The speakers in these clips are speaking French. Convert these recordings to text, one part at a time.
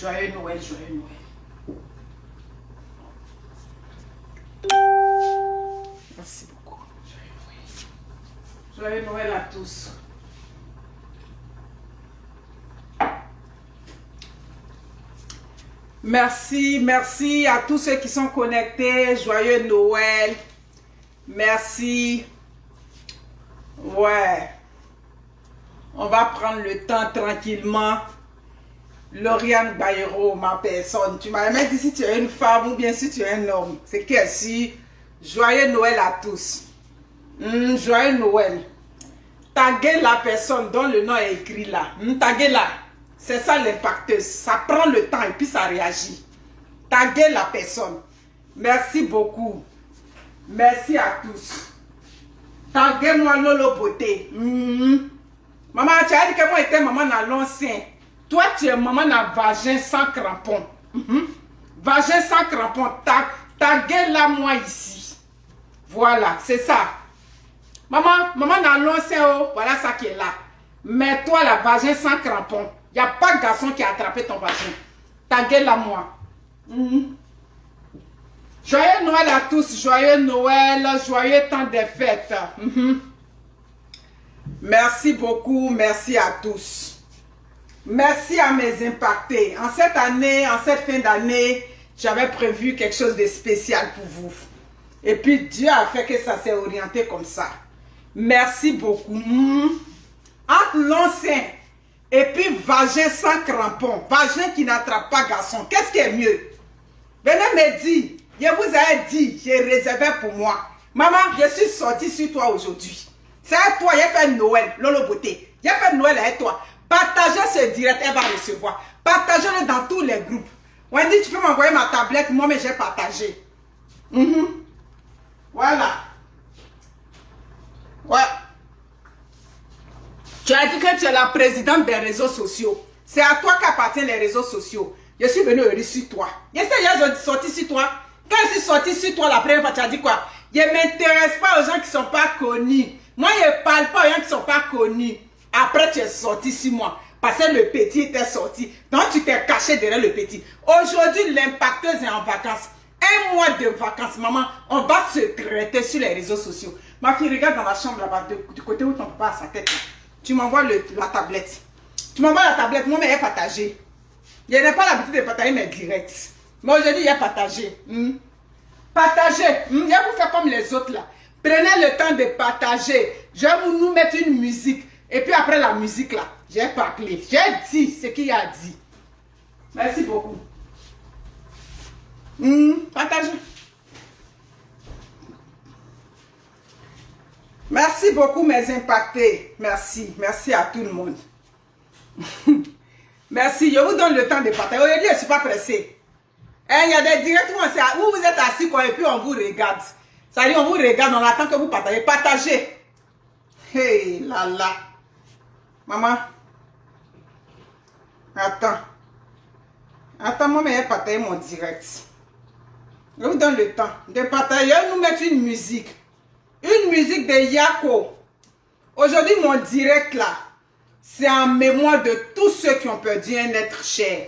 Joyeux Noël, joyeux Noël. Merci beaucoup. Joyeux Noël. Joyeux Noël à tous. Merci à tous ceux qui sont connectés. Joyeux Noël. Merci. Ouais. On va prendre le temps tranquillement. Lauriane Bayero, ma personne. Tu m'as même dit si tu es une femme ou bien si tu es un homme. C'est qu'elle si. Joyeux Noël à tous. Joyeux Noël. Taguez la personne dont le nom est écrit là. Taguez-la. C'est ça l'impacteuse. Ça prend le temps et puis ça réagit. Taguez la personne. Merci beaucoup. Merci à tous. Taguez-moi Lolo Beauté. Maman, tu as dit que moi j'étais maman dans l'ancien. Toi, tu es maman dans vagin sans crampon. Vagin sans crampon. Taguez-la moi ici. Voilà, c'est ça. Maman dans l'ancien, oh, voilà ça qui est là. Mais toi, la vagin sans crampon. Il n'y a pas de garçon qui a attrapé ton vagin. Taguez-la moi. Joyeux Noël à tous. Joyeux Noël. Joyeux temps des fêtes. Merci beaucoup. Merci à tous. Merci à mes impactés. En cette année, en cette fin d'année, j'avais prévu quelque chose de spécial pour vous. Et puis Dieu a fait que ça s'est orienté comme ça. Merci beaucoup. Entre l'ancien et puis vagin sans crampon, vagin qui n'attrape pas garçon, qu'est-ce qui est mieux? Venez me dire, je vous ai dit, j'ai réservé pour moi. Maman, je suis sortie sur toi aujourd'hui. C'est à toi, j'ai fait Noël, Lolo Beauté. J'ai fait Noël avec toi. Partagez ce direct, elle va recevoir. Partagez-le dans tous les groupes. Wendy, tu peux m'envoyer ma tablette, moi, mais j'ai partagé. Voilà. Ouais. Tu as dit que tu es la présidente des réseaux sociaux. C'est à toi qu'appartiennent les réseaux sociaux. Je suis venu heureux sur toi. Je suis sorti sur toi. Quand je suis sorti sur toi la première fois, tu as dit quoi? Je ne m'intéresse pas aux gens qui ne sont pas connus. Moi, je ne parle pas aux gens qui ne sont pas connus. Après, tu es sorti sur moi. Parce que le petit était sorti. Donc, tu t'es caché derrière le petit. Aujourd'hui, l'impacteuse est en vacances. Un mois de vacances, maman. On va se traiter sur les réseaux sociaux. Ma fille, regarde dans la chambre là-bas, du côté où ton papa a sa tête. Là. Tu m'envoies la tablette. Tu m'envoies la tablette. Moi, mais elle est partagée. Je n'ai pas l'habitude de partager mes directs. Mais aujourd'hui, il est partagé. Partagez. Je vais vous faire comme les autres là. Prenez le temps de partager. Je vais nous mettre une musique. Et puis après la musique là, j'ai parlé. J'ai dit ce qu'il a dit. Merci beaucoup. Partagez. Merci beaucoup mes impactés. Merci. Merci à tout le monde. Merci. Je vous donne le temps de partager. Aujourd'hui, je ne suis pas pressée. Il y a des directs où vous êtes assis quoi, et puis on vous regarde. Ça dit, on vous regarde, on attend que vous partagez. Partagez. Hey là là. Maman. Attends. Attends-moi, mais elle partage mon direct. Je vous donne le temps de partager. Nous mettre une musique. Une musique de Yako. Aujourd'hui, mon direct là, c'est en mémoire de tous ceux qui ont perdu un être cher.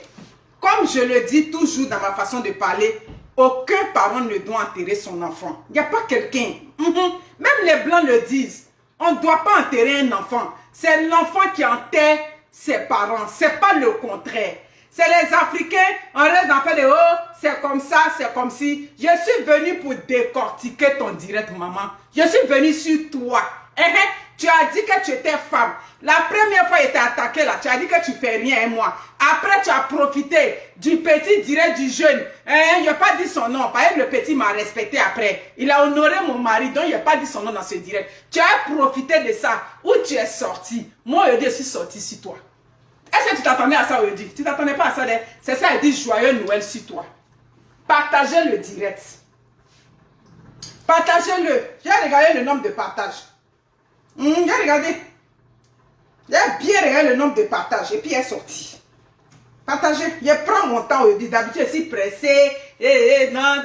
Comme je le dis toujours dans ma façon de parler, aucun parent ne doit enterrer son enfant. Il n'y a pas quelqu'un. Même les blancs le disent. On ne doit pas enterrer un enfant. C'est l'enfant qui enterre ses parents. C'est pas le contraire. C'est les Africains, on reste en fait de oh, c'est comme ça, c'est comme si. Je suis venu pour décortiquer ton direct, maman. Je suis venu sur toi. Tu as dit que tu étais femme. La première fois, il était attaqué là. Tu as dit que tu fais rien, moi. Après, tu as profité du petit direct du jeune. Je n'ai pas dit son nom. Par exemple, le petit m'a respecté après. Il a honoré mon mari, donc je n'ai pas dit son nom dans ce direct. Tu as profité de ça. Où tu es sorti. Moi, je suis sorti sur toi. Est-ce que tu t'attendais à ça, Audi? Tu t'attendais pas à ça? C'est ça, elle dit joyeux Noël sur toi. Partagez le direct. Partagez-le. J'ai regardé le nombre de partages. J'ai regardé. J'ai bien regardé le nombre de partages et puis elle est sortie. Partagez. Je prends mon temps, Audi. D'habitude, je suis pressée. Non.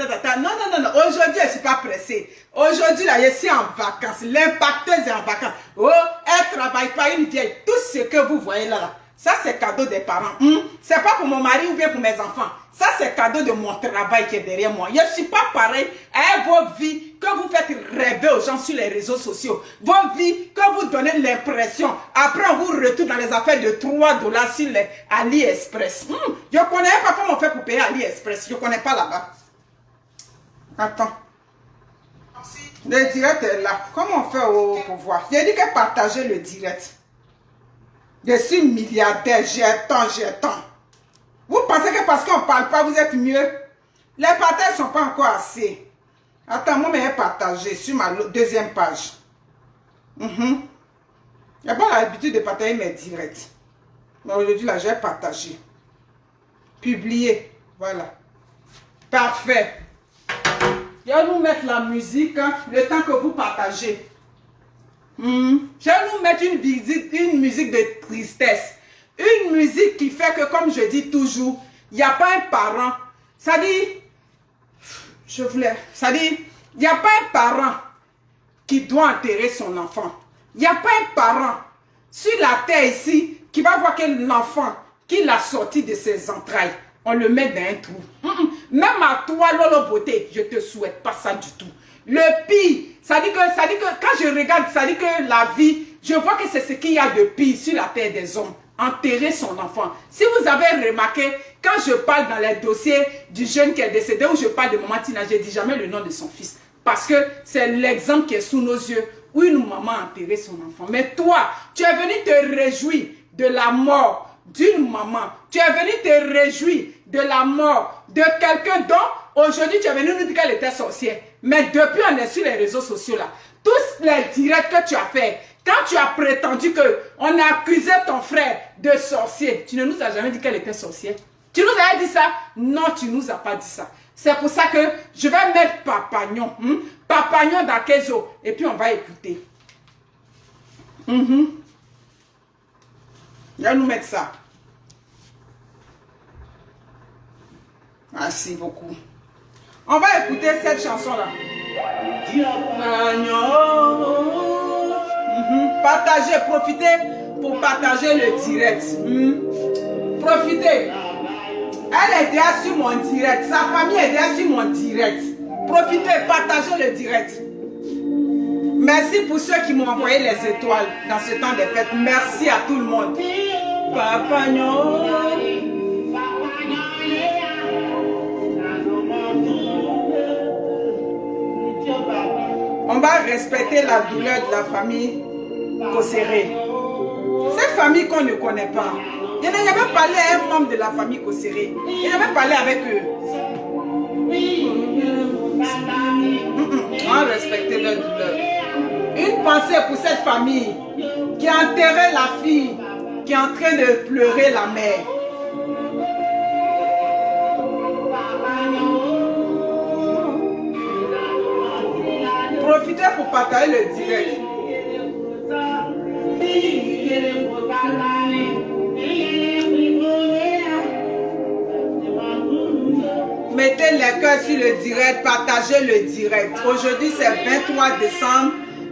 Aujourd'hui, je ne suis pas pressée. Aujourd'hui, là, je suis en vacances. L'impacteuse est en vacances. Oh, elle ne travaille pas, une vieille. Tout ce que vous voyez là, Ça, c'est cadeau des parents. C'est pas pour mon mari ou bien pour mes enfants. Ça, c'est cadeau de mon travail qui est derrière moi. Je ne suis pas pareil à vos vies que vous faites rêver aux gens sur les réseaux sociaux. Vos vies que vous donnez l'impression. Après, on vous retourne dans les affaires de 3 dollars sur les AliExpress. Je ne connais pas comment on fait pour payer AliExpress. Je ne connais pas là-bas. Attends. Le direct est là. Comment on fait pour voir? J'ai dit que partager le direct. Je suis milliardaire. J'ai temps. Vous pensez que parce qu'on ne parle pas, vous êtes mieux? Les partages ne sont pas encore assez. Attends, moi, je vais partager sur ma deuxième page. Je n'ai pas l'habitude de partager mes directs. Mais aujourd'hui, là, je vais partager. Publier. Voilà. Parfait. Je vais nous mettre la musique, hein, le temps que vous partagez. Je vais nous mettre une musique de tristesse. Une musique qui fait que, comme je dis toujours, il n'y a pas un parent. Ça dit, il n'y a pas un parent qui doit enterrer son enfant. Il n'y a pas un parent sur la terre ici qui va voir que l'enfant qui l'a sorti de ses entrailles, on le met dans un trou. Même à toi, Lolo Beauté, je ne te souhaite pas ça du tout. Le pire, ça dit que quand je regarde, ça dit que la vie, je vois que c'est ce qu'il y a de pire sur la terre des hommes. Enterrer son enfant. Si vous avez remarqué, quand je parle dans les dossiers du jeune qui est décédé ou je parle de maman Tina, je ne dis jamais le nom de son fils. Parce que c'est l'exemple qui est sous nos yeux où une maman a enterré son enfant. Mais toi, tu es venu te réjouir de la mort d'une maman. Tu es venu te réjouir de la mort de quelqu'un dont aujourd'hui tu es venu nous dire qu'elle était sorcière. Mais depuis on est sur les réseaux sociaux là, tous les directs que tu as fait, quand tu as prétendu qu'on a accusé ton frère de sorcier, tu ne nous as jamais dit qu'elle était sorcière. Tu nous as dit ça? Non, tu ne nous as pas dit ça. C'est pour ça que je vais mettre Papagnon. Papagnon d'Akezo. Et puis on va écouter. Je vais nous mettre ça. Merci beaucoup. On va écouter cette chanson-là. Partagez, profitez pour partager le direct. Profitez. Elle est déjà sur mon direct. Sa famille est déjà sur mon direct. Profitez, partagez le direct. Merci pour ceux qui m'ont envoyé les étoiles dans ce temps de fête. Merci à tout le monde. Papagnon. On va respecter la douleur de la famille Kosséré. Cette famille qu'on ne connaît pas. Je n'ai jamais parlé à un membre de la famille Kosséré. Je n'ai jamais parlé avec eux. On va respecter leur douleur. Une pensée pour cette famille qui a enterré la fille, qui est en train de pleurer la mère. Profitez pour partager le direct. Mettez les cœurs sur le direct, partagez le direct. Aujourd'hui c'est 23 décembre,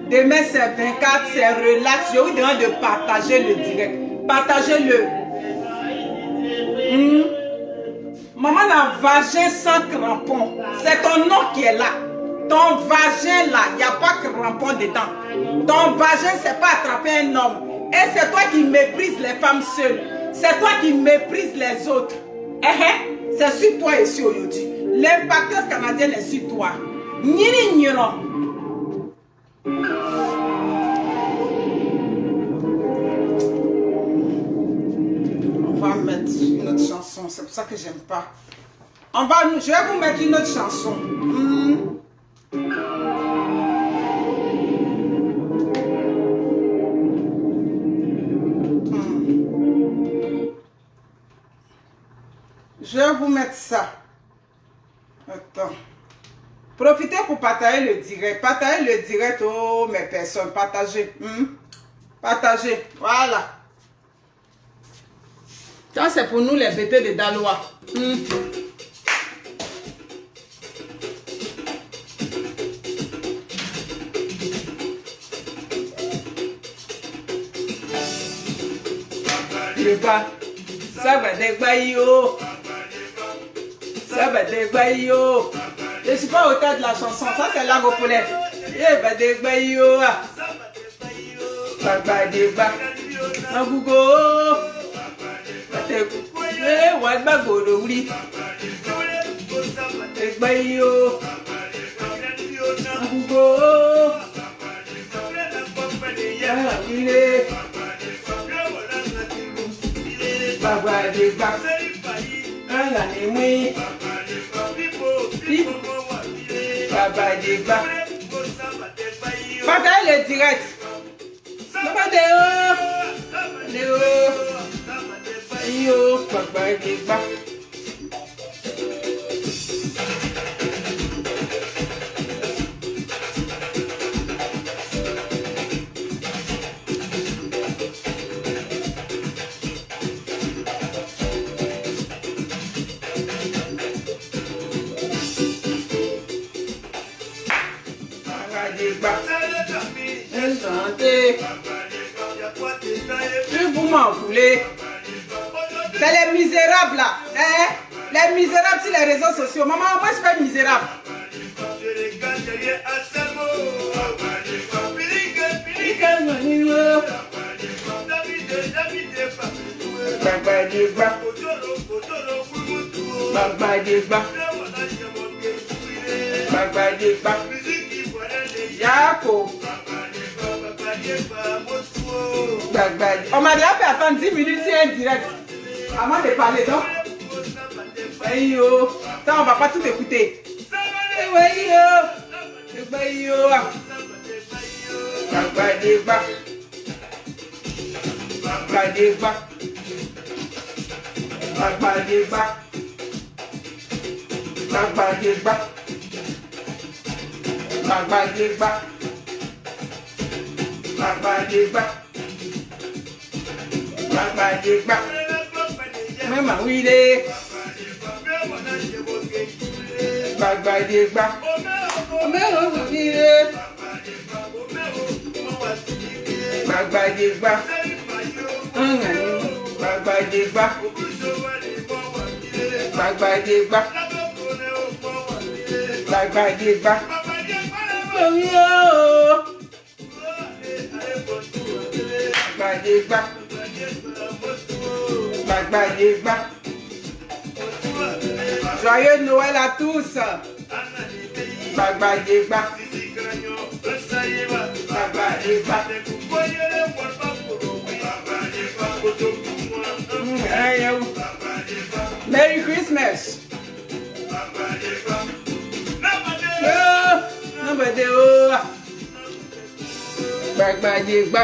demain c'est 24, c'est relax. Je vous demande de partager le direct. Partagez-le. Maman n'a vagin sans crampon. C'est ton nom qui est là. Ton vagin là, il n'y a pas crampon dedans. Ton vagin, c'est pas attraper un homme. Et c'est toi qui méprises les femmes seules. C'est toi qui méprises les autres. C'est sur toi ici aujourd'hui. L'impacteuse canadienne est sur toi. Nini niro. On va mettre une autre chanson. C'est pour ça que j'aime pas. Je vais vous mettre une autre chanson. Je vais vous mettre ça. Attends. Profitez pour partager le direct. Partagez le direct, oh mes personnes. Partagez. Partagez. Voilà. Ça, c'est pour nous les bêtés de Daloa. débat. Ça va débat yo. Ça va débat yo. Je suis pas au tas de la chanson, ça c'est la repolette. Eh va débat yo. Ça va débat. Un gougo. Eh ouais bah godo oui. Débat yo. Un gougo. Baba de bac, un année oui. Baba de bac. Baba le direct. Baba de yo, baba de bac. Vous m'en voulez. C'est les misérables là. Hein? Les misérables sur les réseaux sociaux. Maman, moi je suis pas misérable. Yako. On m'a déjà fait attendre 10 minutes sur un direct avant de parler, donc. Hey yo, ça on va pas tout écouter. Hey yo, hey yo. Mama wile bagbadegba omero wile bagbadegba bagbadegba bagbadegba bagbadegba bagbadegba bagbadegba. Joyeux Noël à tous. Bagbadegba. Bagbadegba. Merry Christmas. Bagbadegba.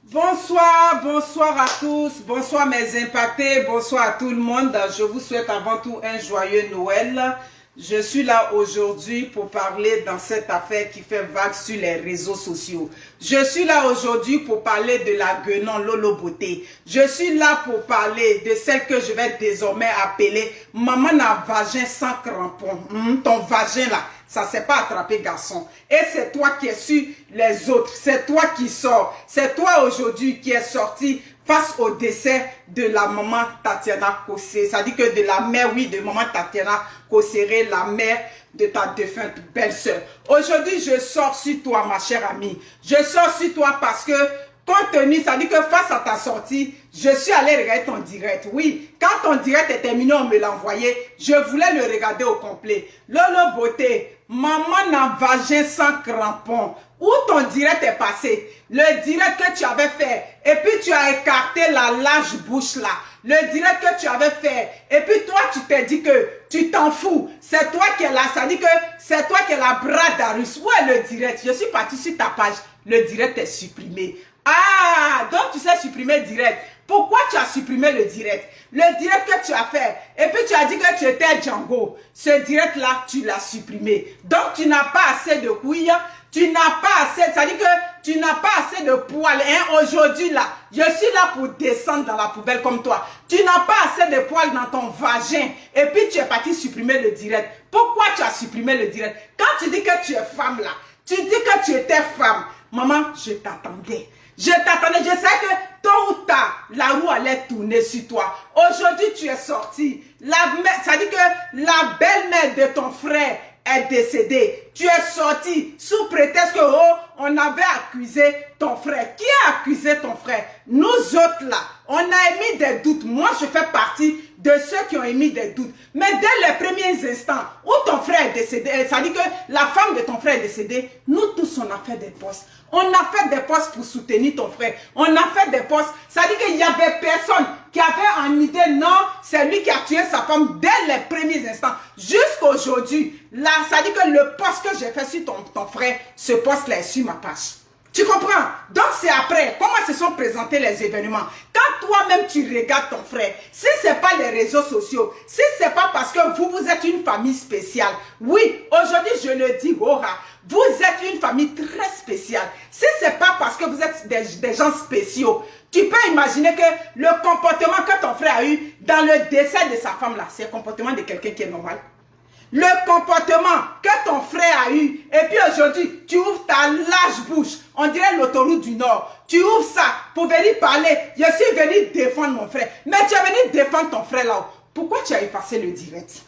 Bonsoir, bonsoir à tous, bonsoir mes impactés, bonsoir à tout le monde. Je vous souhaite avant tout un joyeux Noël. Je suis là aujourd'hui pour parler dans cette affaire qui fait vague sur les réseaux sociaux. Je suis là aujourd'hui pour parler de la guenon Lolo Beauté. Je suis là pour parler de celle que je vais désormais appeler maman n'a vagin sans crampon. Ton vagin là, ça s'est pas attrapé garçon. Et c'est toi qui es sur les autres. C'est toi qui sors. C'est toi aujourd'hui qui es sorti face au décès de la maman Tatiana Kossé. Ça dit que de la mère, oui, de maman Tatiana Kossé, la mère de ta défunte belle-sœur. Aujourd'hui, je sors sur toi, ma chère amie. Je sors sur toi parce que, compte tenu, ça dit que face à ta sortie, je suis allé regarder ton direct. Oui, quand ton direct est terminé, on me l'a envoyé. Je voulais le regarder au complet. Lolo Beauté, maman n'a vagin sans crampon. Où ton direct est passé? Le direct que tu avais fait. Et puis tu as écarté la large bouche là. Le direct que tu avais fait. Et puis toi, tu t'es dit que tu t'en fous. C'est toi qui es là. Ça dit que c'est toi qui es la bras d'Arus. Où est le direct? Je suis parti sur ta page. Le direct est supprimé. Ah, donc tu sais supprimer direct. Pourquoi tu as supprimé le direct? Le direct que tu as fait, et puis tu as dit que tu étais Django. Ce direct-là, tu l'as supprimé. Donc, tu n'as pas assez de couilles, tu n'as pas assez, c'est-à-dire que tu n'as pas assez de poils. Hein? Aujourd'hui, là, je suis là pour descendre dans la poubelle comme toi. Tu n'as pas assez de poils dans ton vagin. Et puis, tu es parti supprimer le direct. Pourquoi tu as supprimé le direct? Quand tu dis que tu es femme, là, tu dis que tu étais femme. Maman, je t'attendais. Je t'attendais. Je sais que tôt ou tard, la roue allait tourner sur toi. Aujourd'hui, tu es sorti. Ça dit que la belle-mère de ton frère est décédée. Tu es sorti sous prétexte que on avait accusé ton frère. Qui a accusé ton frère? Nous autres là, on a émis des doutes. Moi, je fais partie de ceux qui ont émis des doutes. Mais dès les premiers instants où ton frère est décédé, ça dit que la femme de ton frère est décédée, nous tous on a fait des postes. On a fait des postes pour soutenir ton frère. On a fait des postes. Ça dit qu'il y avait personne qui avait en idée, non, c'est lui qui a tué sa femme dès les premiers instants. Jusqu'à aujourd'hui, là, ça dit que le poste que j'ai fait sur ton frère, ce poste-là est sur ma page. Tu comprends? Donc c'est après, comment se sont présentés les événements. Quand toi-même tu regardes ton frère, si ce n'est pas les réseaux sociaux, si ce n'est pas parce que vous êtes une famille spéciale, oui, aujourd'hui je le dis, vous êtes une famille très spéciale. Si ce n'est pas parce que vous êtes des gens spéciaux, tu peux imaginer que le comportement que ton frère a eu dans le décès de sa femme là, c'est le comportement de quelqu'un qui est normal. Le comportement que ton frère a eu, et puis aujourd'hui, tu ouvres ta large bouche, on dirait l'autoroute du Nord. Tu ouvres ça pour venir parler. Je suis venu défendre mon frère. Mais tu es venu défendre ton frère là-haut. Pourquoi tu as effacé le direct?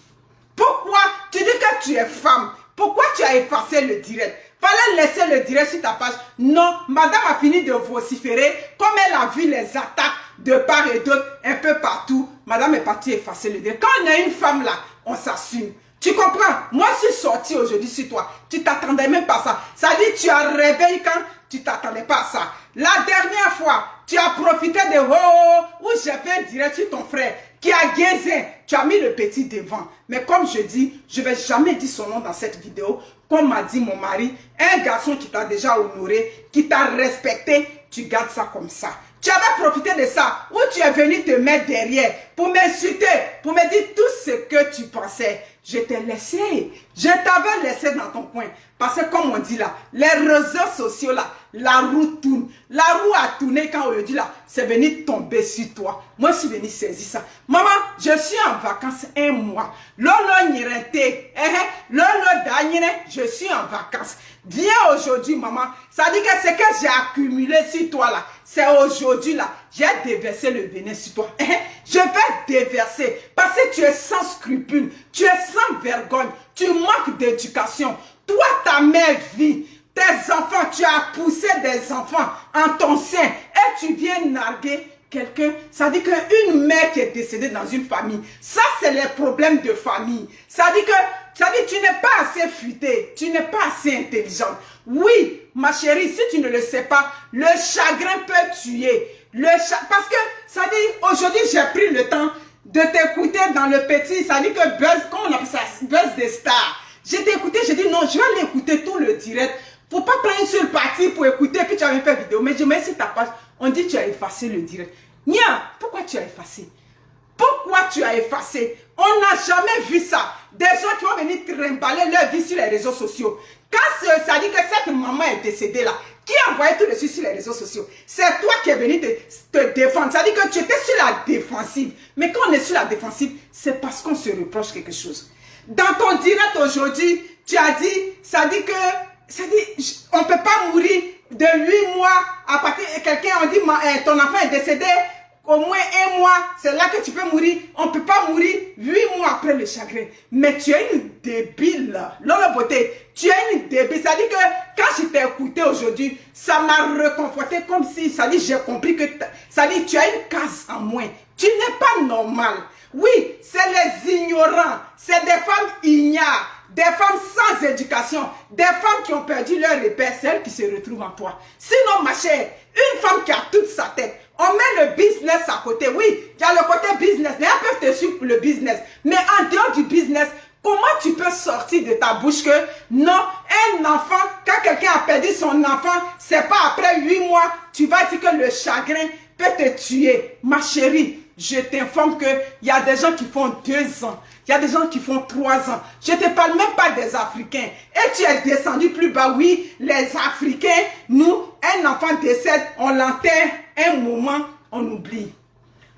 Pourquoi? Tu dis que tu es femme. Pourquoi tu as effacé le direct? Fallait laisser le direct sur ta page. Non, madame a fini de vociférer. Comme elle a vu les attaques de part et d'autre, un peu partout, madame est partie effacer le direct. Quand on a une femme là, on s'assume. Tu comprends? Moi, je suis sortie aujourd'hui sur toi. Tu t'attendais même pas à ça. Ça dit tu as réveillé quand tu t'attendais pas à ça. La dernière fois, tu as profité de où j'ai fait direct sur ton frère qui a gazé. Tu as mis le petit devant. Mais comme je dis, je ne vais jamais dire son nom dans cette vidéo. Comme m'a dit mon mari, un garçon qui t'a déjà honoré, qui t'a respecté, tu gardes ça comme ça. Tu avais profité de ça, où tu es venu te mettre derrière pour m'insulter, pour me dire tout ce que tu pensais. Je t'ai laissé, je t'avais laissé dans ton coin. Parce que comme on dit là, les réseaux sociaux là, la roue tourne. La roue a tourné quand aujourd'hui là, c'est venu tomber sur toi. Moi, je suis venu saisir ça. Maman, je suis en vacances un mois. Lolo nirete, lolo danyere, je suis en vacances. Viens aujourd'hui, maman. Ça dit que ce que j'ai accumulé sur toi là, c'est aujourd'hui là, j'ai déversé le venin sur toi. Je vais déverser parce que tu es sans scrupules, tu es sans vergogne, tu manques d'éducation. Toi, ta mère vit, tes enfants, tu as poussé des enfants en ton sein et tu viens narguer quelqu'un. Ça dit qu'une mère qui est décédée dans une famille, ça c'est les problèmes de famille. Ça dit que tu n'es pas assez futé, tu n'es pas assez intelligente. Oui, ma chérie, si tu ne le sais pas, le chagrin peut tuer. Parce que, ça dit, aujourd'hui, j'ai pris le temps de t'écouter dans le petit, ça dit que buzz, comment on appelle ça, buzz des stars. J'ai écouté, j'ai dit non, je vais aller écouter tout le direct. Faut pas prendre une seule partie pour écouter, puis tu avais fait vidéo. Mais je mets sur ta page, on dit que tu as effacé le direct. Nia, pourquoi tu as effacé? Pourquoi tu as effacé? On n'a jamais vu ça. Des gens qui vont venir trimballer leur vie sur les réseaux sociaux. Quand ça dit que cette maman est décédée là, qui a envoyé tout dessus sur les réseaux sociaux? C'est toi qui es venu te défendre. Ça dit que tu étais sur la défensive. Mais quand on est sur la défensive, c'est parce qu'on se reproche quelque chose. Dans ton direct aujourd'hui, tu as dit, on ne peut pas mourir de 8 mois à partir de quelqu'un, on dit, ton enfant est décédé, au moins 1 mois, c'est là que tu peux mourir. On ne peut pas mourir 8 mois après le chagrin. Mais tu es une débile. Lola Beauté, tu es une débile. Ça dit que quand je t'ai écouté aujourd'hui, ça m'a reconforté comme si, ça dit, j'ai compris que, ça dit, tu as une case en moins. Tu n'es pas normal. Oui, c'est les ignorants, c'est des femmes ignares, des femmes sans éducation, des femmes qui ont perdu leur repère, celles qui se retrouvent en toi. Sinon, ma chère, une femme qui a toute sa tête, on met le business à côté. Oui, il y a le côté business, les gens peuvent te suivre pour le business. Mais en dehors du business, comment tu peux sortir de ta bouche que non, un enfant, quand quelqu'un a perdu son enfant, c'est pas après 8 mois, tu vas dire que le chagrin peut te tuer. Ma chérie, je t'informe qu'il y a des gens qui font 2 ans. Il y a des gens qui font 3 ans. Je ne te parle même pas des Africains. Et tu es descendu plus bas. Oui, les Africains, nous, un enfant décède, on l'enterre, un moment, on oublie.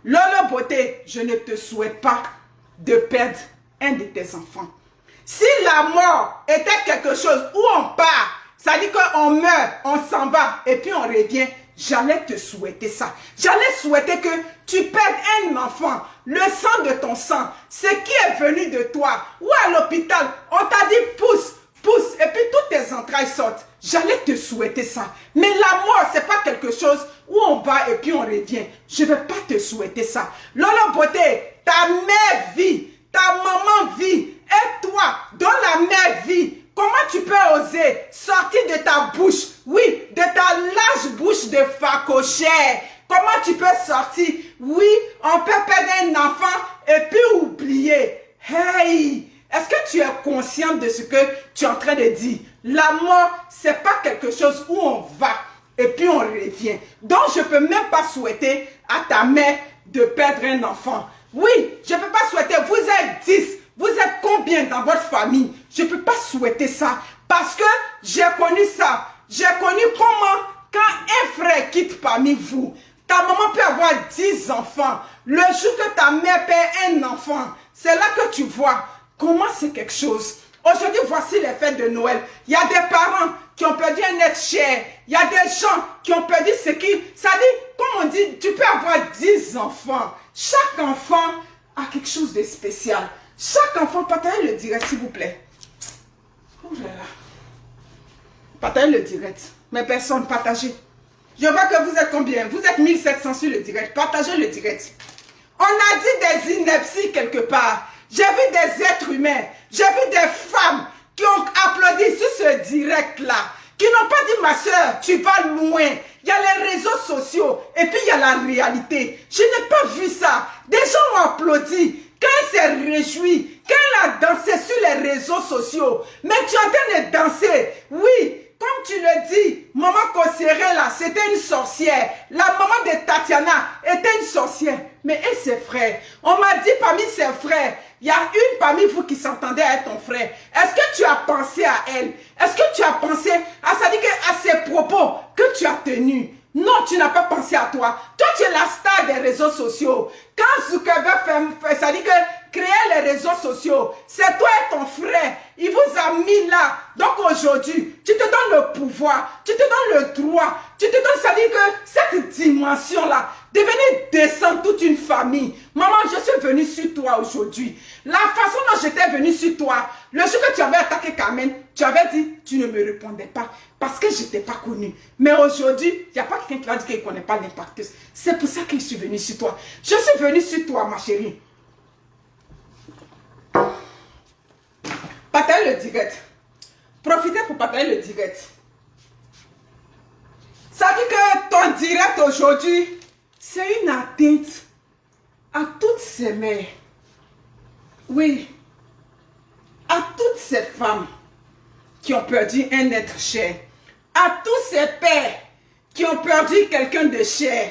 Lolo Beauté, je ne te souhaite pas de perdre un de tes enfants. Si la mort était quelque chose où on part, ça dit qu'on meurt, on s'en va et puis on revient, j'allais te souhaiter ça. J'allais souhaiter que tu perdes un enfant, le sang de ton sang, ce qui est venu de toi. Ou à l'hôpital, on t'a dit pousse, pousse et puis toutes tes entrailles sortent. J'allais te souhaiter ça. Mais la mort, c'est pas quelque chose où on va et puis on revient. Je ne vais pas te souhaiter ça. Lolo Beauté, ta mère vit, ta maman vit, et toi, dont la mère vit, comment tu peux oser sortir de ta bouche, oui, de ta large bouche de facochère? Comment tu peux sortir? Oui, on peut perdre un enfant et puis oublier. Hey, est-ce que tu es consciente de ce que tu es en train de dire? La mort, c'est pas quelque chose où on va et puis on revient. Donc, je ne peux même pas souhaiter à ta mère de perdre un enfant. Oui, je ne peux pas souhaiter, vous êtes 10. Vous êtes combien dans votre famille? Je ne peux pas souhaiter ça parce que j'ai connu ça. J'ai connu comment, quand un frère quitte parmi vous, ta maman peut avoir 10 enfants. Le jour que ta mère perd un enfant, c'est là que tu vois comment c'est quelque chose. Aujourd'hui, voici les fêtes de Noël. Il y a des parents qui ont perdu un être cher. Il y a des gens qui ont perdu ce qui... Ça dit, comme on dit, tu peux avoir 10 enfants. Chaque enfant a quelque chose de spécial. Chaque enfant, partagez le direct, s'il vous plaît. Oh là là. Partagez le direct. Mais personne, partagez. Je vois que vous êtes combien? Vous êtes 1700 sur le direct. Partagez le direct. On a dit des inepties quelque part. J'ai vu des êtres humains. J'ai vu des femmes qui ont applaudi sur ce direct-là. Qui n'ont pas dit, ma soeur, tu vas loin. Il y a les réseaux sociaux. Et puis, il y a la réalité. Je n'ai pas vu ça. Des gens ont applaudi. Quand il s'est réjoui, quand il a dansé sur les réseaux sociaux, mais tu es en train de danser, oui, comme tu le dis, maman Kosseré là, c'était une sorcière. La maman de Tatiana était une sorcière. Mais et ses frères, on m'a dit parmi ses frères, il y a une parmi vous qui s'entendait avec ton frère. Est-ce que tu as pensé à elle? Est-ce que tu as pensé à, ça dit que, à ses propos que tu as tenus? Non, tu n'as pas pensé à toi. Toi, tu es la star des réseaux sociaux. Quand Zuckerberg fait, ça dit que créer les réseaux sociaux, c'est toi et ton frère. Il vous a mis là. Donc aujourd'hui, tu te donnes le pouvoir, tu te donnes le droit, tu te donnes, ça dit que cette dimension-là, de venir descendre toute une famille. Maman, je suis venue sur toi aujourd'hui. La façon dont j'étais venue sur toi, le jour que tu avais attaqué Carmen, tu avais dit, tu ne me répondais pas parce que je n'étais pas connue. Mais aujourd'hui, il n'y a pas quelqu'un qui va dire qu'il ne connaît pas l'impacteuse. C'est pour ça que je suis venue sur toi. Je suis venue sur toi, ma chérie. Partagez le direct. Profitez pour partager le direct. Ça dit que ton direct aujourd'hui, c'est une atteinte à toutes ces mères. Oui. À toutes ces femmes qui ont perdu un être cher. À tous ces pères qui ont perdu quelqu'un de cher.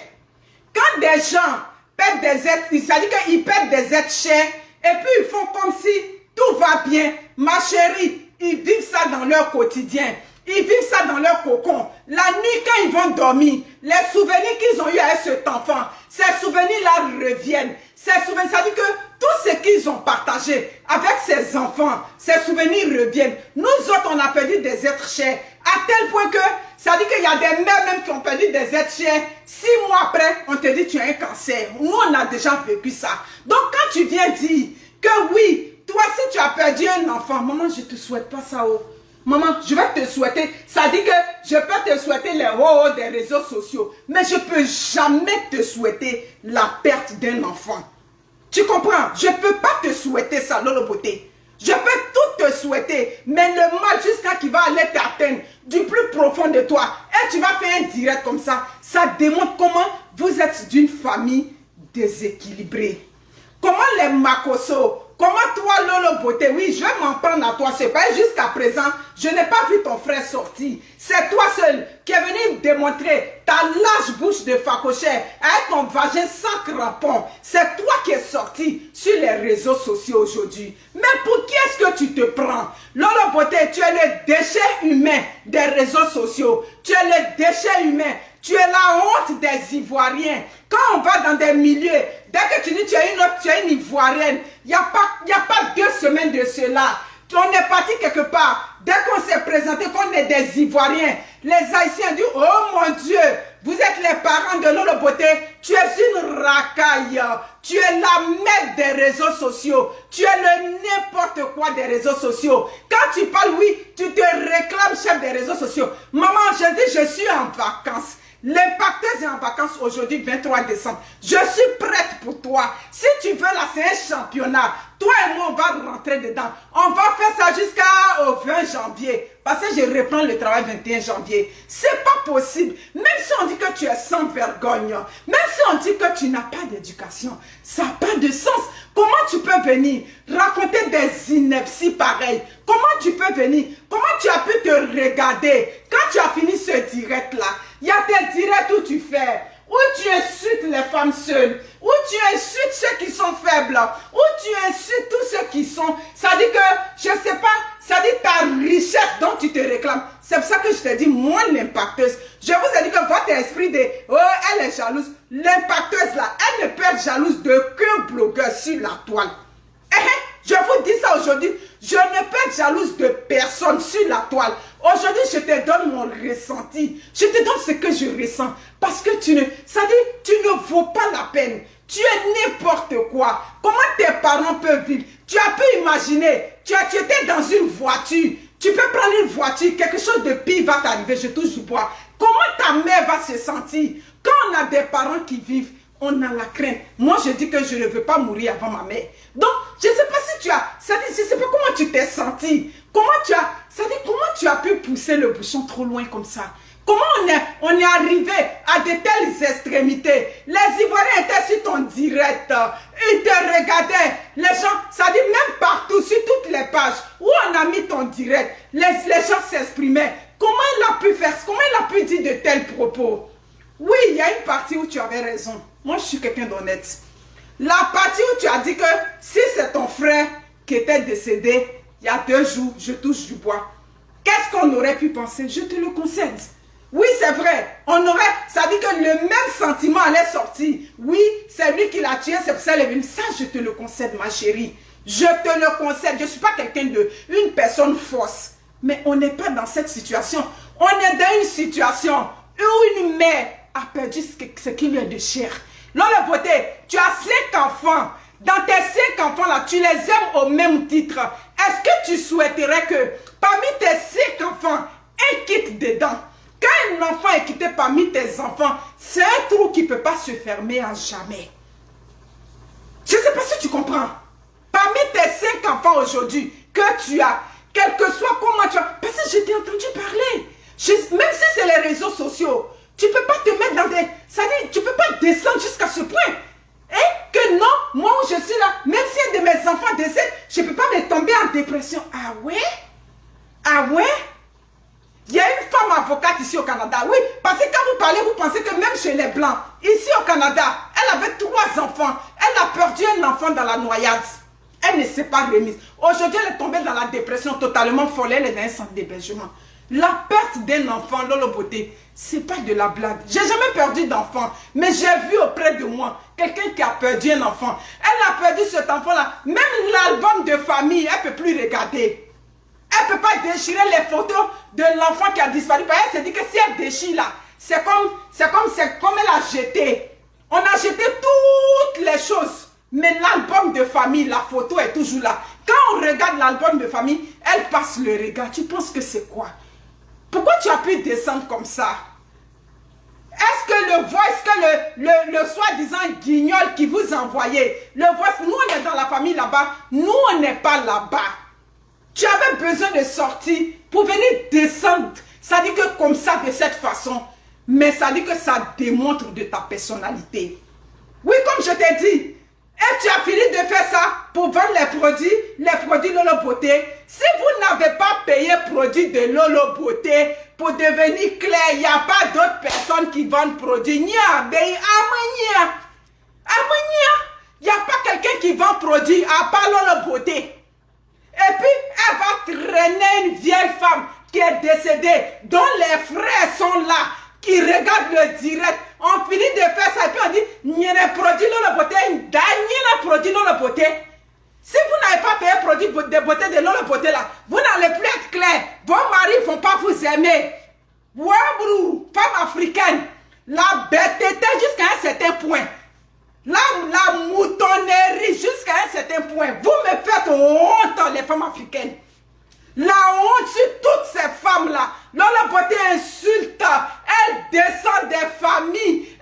Quand des gens perdent des êtres, ça dit qu'ils perdent des êtres chers et puis ils font comme si tout va bien. Ma chérie, ils vivent ça dans leur quotidien. Ils vivent ça dans leur cocon. La nuit, quand ils vont dormir, les souvenirs qu'ils ont eu avec cet enfant, ces souvenirs-là reviennent. Ces souvenirs, ça dit que tout ce qu'ils ont partagé avec ces enfants, ces souvenirs reviennent. Nous autres, on a perdu des êtres chers. À tel point que, ça dit qu'il y a des mères même qui ont perdu des êtres chers. 6 mois après, on te dit tu as un cancer. Nous, on a déjà vécu ça. Donc, quand tu viens dire que oui, toi, si tu as perdu un enfant, maman, je ne te souhaite pas ça. Oh. Maman, je vais te souhaiter, ça dit que je peux te souhaiter les hauts des réseaux sociaux, mais je ne peux jamais te souhaiter la perte d'un enfant. Tu comprends? Je ne peux pas te souhaiter ça, Lolo Beauté. Je peux tout te souhaiter, mais le mal jusqu'à qui va aller t'atteindre du plus profond de toi, et tu vas faire un direct comme ça démontre comment vous êtes d'une famille déséquilibrée. Comment les Makoso, Comment toi, Lolo Beauté, oui, je vais m'en prendre à toi. C'est pas jusqu'à présent, je n'ai pas vu ton frère sortir. C'est toi seul qui est venu démontrer ta large bouche de facochère avec ton vagin sans crampon. C'est toi qui es sorti sur les réseaux sociaux aujourd'hui. Mais pour qui est-ce que tu te prends? Lolo Beauté, tu es le déchet humain des réseaux sociaux. Tu es le déchet humain. Tu es la honte des Ivoiriens. Quand on va dans des milieux, dès que tu dis tu es une Ivoirienne, il n'y a pas 2 semaines de cela. On est parti quelque part. Dès qu'on s'est présenté qu'on est des Ivoiriens, les Haïtiens disent, oh mon Dieu, vous êtes les parents de Lolo Beauté, tu es une racaille. Tu es la mère des réseaux sociaux. Tu es le n'importe quoi des réseaux sociaux. Quand tu parles, oui, tu te réclames chef des réseaux sociaux. Maman, je dis, je suis en vacances. L'impacteuse est en vacances aujourd'hui, 23 décembre. Je suis prête pour toi. Si tu veux, là, c'est un championnat. Toi et moi, on va rentrer dedans. On va faire ça jusqu'au 20 janvier. Parce que je reprends le travail le 21 janvier. C'est pas possible. Même si on dit que tu es sans vergogne, même si on dit que tu n'as pas d'éducation, ça n'a pas de sens. Comment tu peux venir raconter des inepties pareilles? Comment tu peux venir? Comment tu as pu te regarder quand tu as fini ce direct-là? Il y a des directs où tu fais, où tu insultes les femmes seules, où tu insultes ceux qui sont faibles, où tu insultes tous ceux qui sont... Ça dit que, je ne sais pas, ça dit ta richesse dont tu te réclames. C'est pour ça que je te dis, moi l'impacteuse, je vous ai dit que votre esprit de, oh, elle est jalouse. L'impacteuse là, elle ne peut être jalouse d'aucun blogueur sur la toile. Je vous dis ça aujourd'hui, je ne peux être jalouse de personne sur la toile. Aujourd'hui, je te donne mon ressenti. Je te donne ce que je ressens. Parce que tu ne vaux pas la peine. Tu es n'importe quoi. Comment tes parents peuvent vivre? Tu as pu imaginer, tu étais dans une voiture. Tu peux prendre une voiture, quelque chose de pire va t'arriver, je touche du bois. Comment ta mère va se sentir? Quand on a des parents qui vivent, on a la crainte. Moi, je dis que je ne veux pas mourir avant ma mère. Donc, je ne sais pas si tu as... je ne sais pas comment tu t'es senti. Comment tu as pu pousser le bouchon trop loin comme ça? Comment on est arrivé à de telles extrémités? Les Ivoiriens étaient sur ton direct. Ils te regardaient. Les gens, ça dit même partout, sur toutes les pages où on a mis ton direct, les gens s'exprimaient. Comment il a pu faire? Comment il a pu dire de tels propos? Oui, il y a une partie où tu avais raison. Moi, je suis quelqu'un d'honnête. La partie où tu as dit que si c'est ton frère qui était décédé, il y a 2 jours, je touche du bois. Qu'est-ce qu'on aurait pu penser? Je te le concède. Oui, c'est vrai. Ça dit que le même sentiment allait sortir. Oui, c'est lui qui l'a tué, c'est pour ça qu'il est venu. Ça, je te le concède, ma chérie. Je te le concède. Je ne suis pas une personne fausse. Mais on n'est pas dans cette situation. On est dans une situation où une mère a perdu ce qui lui est de chair. Lolo Beauté, tu as 5 enfants. Dans tes 5 enfants-là, tu les aimes au même titre. Est-ce que tu souhaiterais que parmi tes 5 enfants, un quitte dedans? Quand un enfant est quitté parmi tes enfants, c'est un trou qui ne peut pas se fermer à jamais. Je ne sais pas si tu comprends. Parmi tes 5 enfants aujourd'hui que tu as, quel que soit comment tu as... Parce que je t'ai entendu parler. Même si c'est les réseaux sociaux, tu ne peux pas te mettre dans des... Ça dit, tu ne peux pas descendre jusqu'à ce point. Que non, moi où je suis là, même si un de mes enfants décède, je ne peux pas me tomber en dépression. Ah ouais? Ah ouais? Il y a une femme avocate ici au Canada, oui, parce que quand vous parlez, vous pensez que même chez les Blancs, ici au Canada, elle avait 3 enfants. Elle a perdu un enfant dans la noyade. Elle ne s'est pas remise. Aujourd'hui, elle est tombée dans la dépression totalement folle. Elle est dans un centre d'hébergement. La perte d'un enfant, Lolo Beauté, c'est pas de la blague. J'ai jamais perdu d'enfant, mais j'ai vu auprès de moi quelqu'un qui a perdu un enfant. Elle a perdu cet enfant-là. Même l'album de famille, elle ne peut plus regarder. Elle ne peut pas déchirer les photos de l'enfant qui a disparu. Elle s'est dit que si elle déchire là, c'est comme elle a jeté. On a jeté toutes les choses. Mais l'album de famille, la photo est toujours là. Quand on regarde l'album de famille, elle passe le regard. Tu penses que c'est quoi? Pourquoi tu as pu descendre comme ça? Est-ce que le voice, que le soi-disant guignol qui vous envoyait, le voice, nous on est dans la famille là-bas, nous on n'est pas là-bas. Tu avais besoin de sortir pour venir descendre. Ça dit que comme ça, de cette façon, mais ça dit que ça démontre de ta personnalité. Oui, comme je t'ai dit, Et tu as fini de faire ça pour vendre les produits Lolo Beauté. Si vous n'avez pas payé produits de Lolo Beauté pour devenir clair, il n'y a pas d'autres personnes qui vendent produits. Il n'y a pas quelqu'un qui vend produit à part Lolo Beauté. Et puis, elle va traîner une vieille femme qui est décédée, dont les frères sont là, qui regardent le direct. On finit de faire ça et puis on dit, il y a des produits Lolo Beauté, il y a des produits Lolo Beauté. Si vous n'avez pas payé produit de beauté de Lolo Beauté là, vous n'allez plus être clair. Vos maris ne vont pas vous aimer. Wabrou, femme africaine, la bêteté jusqu'à un certain point. La moutonnerie jusqu'à un certain point. Vous me faites honte, les femmes africaines. La honte sur toutes ces femmes-là. Lolo Beauté insulte. Elle descend des familles.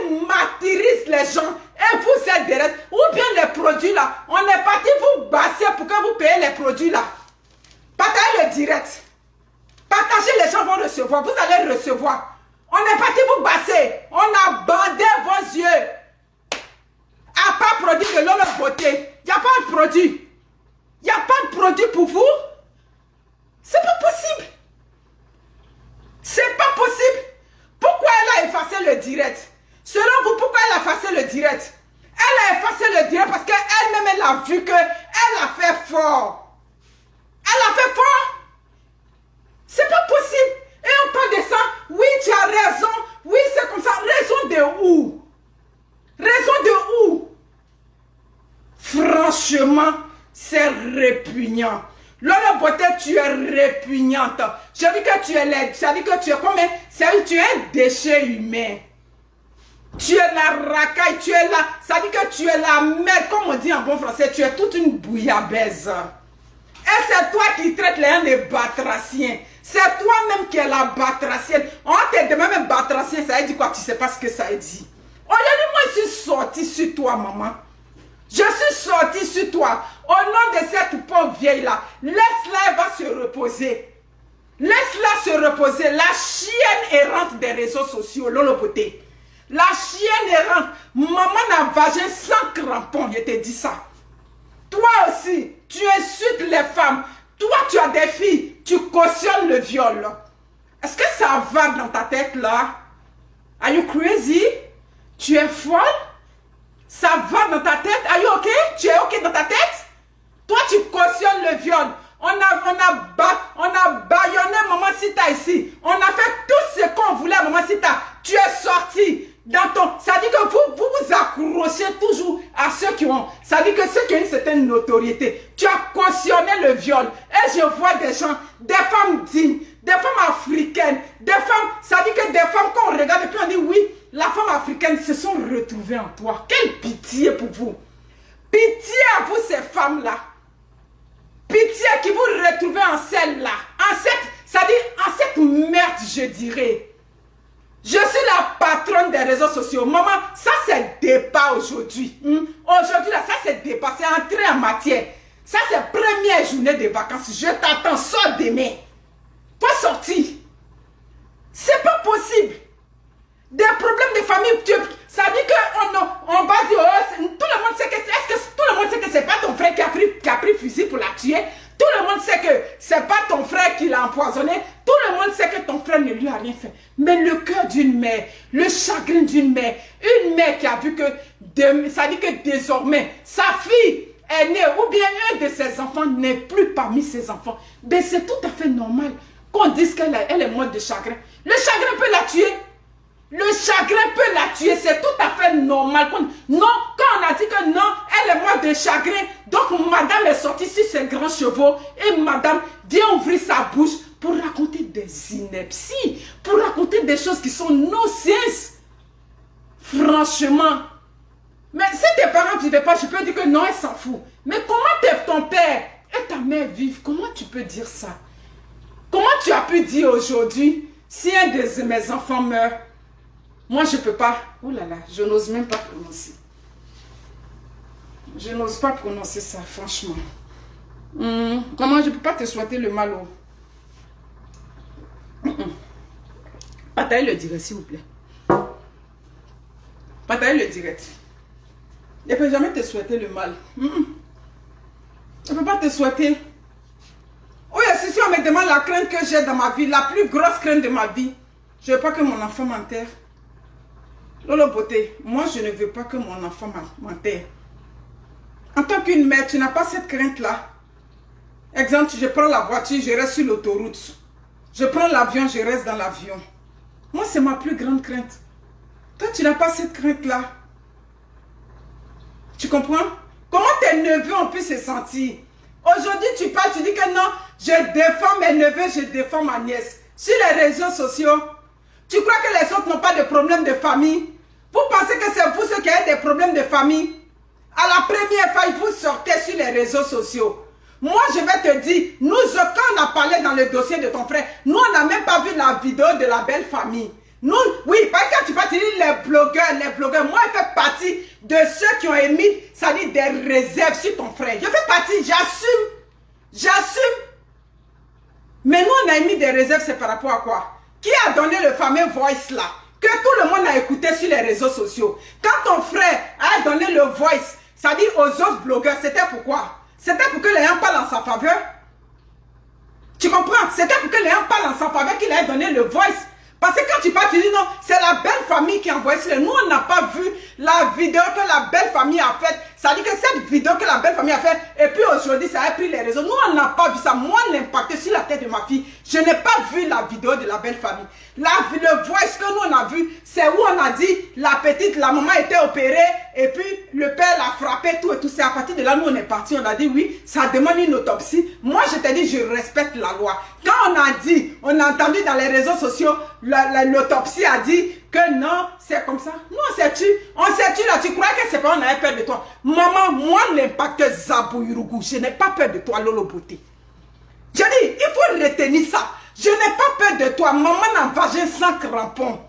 Elle martyrise les gens. Et vous êtes derrière. Ou bien les produits là. On est parti vous basser pour que vous payiez les produits là. Partagez le direct. Partagez, les gens vont recevoir. Vous allez recevoir. On est parti vous basser. On a bandé vos yeux. À part produit de Lolo Beauté. Il n'y a pas de produit. Il n'y a pas de produit pour vous. C'est pas possible. C'est pas possible. Pourquoi elle a effacé le direct? Selon vous, pourquoi elle a effacé le direct? Elle a effacé le direct parce qu'elle-même, elle a vu qu'elle a fait fort. Elle a fait fort. C'est pas possible. Et on parle de ça. Oui, tu as raison. Oui, c'est comme ça. Raison de où? Raison de où? Franchement, c'est répugnant. Lolo Beauté, tu es répugnante. Je dis que tu es laide. Ça dit que tu es combien? Tu es un déchet humain. Tu es la racaille, tu es là. Ça dit que tu es la merde, comme on dit en bon français. Tu es toute une bouillabaisse. Et c'est toi qui traites les gens de batraciens. C'est toi-même qui es la batracienne. On te demande même batracien, ça veut dire quoi? Tu ne sais pas ce que ça veut dire. Aujourd'hui, moi, je suis sortie sur toi, maman. Je suis sortie sur toi. Au nom de cette pauvre vieille-là, laisse-la, elle va se reposer. Laisse-la se reposer. La chienne errante des réseaux sociaux, Lolo Beauté. La chienne errante. Maman n'a vagin sans crampon, je te dis ça. Toi aussi, tu insultes les femmes. Toi, tu as des filles, tu cautionnes le viol. Est-ce que ça va dans ta tête là? Are you crazy? Tu es folle? Ça va dans ta tête? Are you okay? Tu es ok dans ta tête? Toi, tu cautionnes le viol. On a baïonné Maman Sita ici. On a fait tout ce qu'on voulait à Maman Sita. Tu es sorti dans ton... Ça dit que vous accrochez toujours à ceux qui ont... Ça dit que ceux qui ont une certaine notoriété. Tu as cautionné le viol. Et je vois des gens, des femmes dignes, des femmes africaines, des femmes... Ça dit que des femmes, quand on regarde et puis on dit oui, la femme africaine se sont retrouvées en toi. Quelle pitié pour vous. Pitié à vous ces femmes-là. Pitié qui vous retrouvez en celle-là. Ça dit en cette merde, je dirais. Je suis la patronne des réseaux sociaux. Maman, ça c'est débat aujourd'hui. Aujourd'hui, là, ça c'est débat. C'est entré en matière. Ça c'est première journée de vacances. Je t'attends, sors demain. Pas sortir. C'est pas possible. Des problèmes de famille. Ça dit qu'on va dire, tout le monde sait que tout le monde sait que c'est pas ton frère qui a pris fusil pour la tuer. Tout le monde sait que c'est pas ton frère qui l'a empoisonné. Tout le monde sait que ton frère ne lui a rien fait. Mais le cœur d'une mère, le chagrin d'une mère, une mère qui a vu que, ça dit que désormais, sa fille est née, ou bien un de ses enfants n'est plus parmi ses enfants. Ben c'est tout à fait normal qu'on dise qu'elle est morte de chagrin. Le chagrin peut la tuer. Le chagrin peut la tuer, c'est tout à fait normal. Non, quand on a dit que non, elle est morte de chagrin, donc madame est sortie sur ses grands chevaux et madame vient ouvrir sa bouche pour raconter des inepties, pour raconter des choses qui sont no-sens. Franchement. Mais si tes parents ne vivaient pas, je peux dire que non, elle s'en fout. Mais comment ton père et ta mère vivent? Comment tu peux dire ça? Comment tu as pu dire aujourd'hui, si un de mes enfants meurt, moi, je ne peux pas. Ouh là là, je n'ose même pas prononcer. Je n'ose pas prononcer ça, franchement. Maman, je ne peux pas te souhaiter le mal. Partagez le direct, s'il vous plaît. Partager le direct. Je ne peux jamais te souhaiter le mal. Je ne peux pas te souhaiter. Oui, si on me demande la crainte que j'ai dans ma vie, la plus grosse crainte de ma vie, je ne veux pas que mon enfant m'enterre. Lolo Beauté, moi je ne veux pas que mon enfant m'enterre. En tant qu'une mère, tu n'as pas cette crainte-là. Exemple, je prends la voiture, je reste sur l'autoroute. Je prends l'avion, je reste dans l'avion. Moi, c'est ma plus grande crainte. Toi, tu n'as pas cette crainte-là. Tu comprends? Comment tes neveux ont pu se sentir? Aujourd'hui, tu parles, tu dis que non, je défends mes neveux, je défends ma nièce. Sur les réseaux sociaux, tu crois que les autres n'ont pas de problème de famille? Vous pensez que c'est vous ceux qui avez des problèmes de famille? À la première fois, vous sortez sur les réseaux sociaux. Moi, je vais te dire, nous, quand on a parlé dans le dossier de ton frère, nous, on n'a même pas vu la vidéo de la belle famille. Nous, oui, parce que tu vas te dire les blogueurs, moi, je fais partie de ceux qui ont émis, ça dit des réserves sur ton frère. Je fais partie, j'assume. Mais nous, on a émis des réserves, c'est par rapport à quoi? Qui a donné le fameux voice là? Que tout le monde a écouté sur les réseaux sociaux. Quand ton frère a donné le voice, ça dit aux autres blogueurs, c'était pourquoi? C'était pour que les gens parlent en sa faveur. Tu comprends? C'était pour que les gens parlent en sa faveur qu'il ait donné le voice. Parce que quand tu parles, tu dis non, c'est la belle famille qui a envoyé ça. Nous, on n'a pas vu la vidéo que la belle famille a faite. Ça dit que cette vidéo que la belle famille a faite, et puis aujourd'hui, ça a pris les réseaux. Nous, on n'a pas vu ça. Moi, l'impact sur la tête de ma fille, je n'ai pas vu la vidéo de la belle famille. Le voice que nous, on a vu, c'est où on a dit, la maman était opérée, et puis le père l'a frappé, tout et tout. C'est à partir de là, nous, on est parti. On a dit oui, ça demande une autopsie. Moi, je t'ai dit, je respecte la loi. Quand on a dit, on a entendu dans les réseaux sociaux, l'autopsie a dit que non, c'est comme ça. Nous, on s'est tué là. Tu croyais que c'est pas on avait peur de toi? Maman, moi, l'impact Zabou Yurugu, je n'ai pas peur de toi, Lolo Beauté. J'ai dit, il faut retenir ça. Je n'ai pas peur de toi. Maman n'a vagin sans crampon.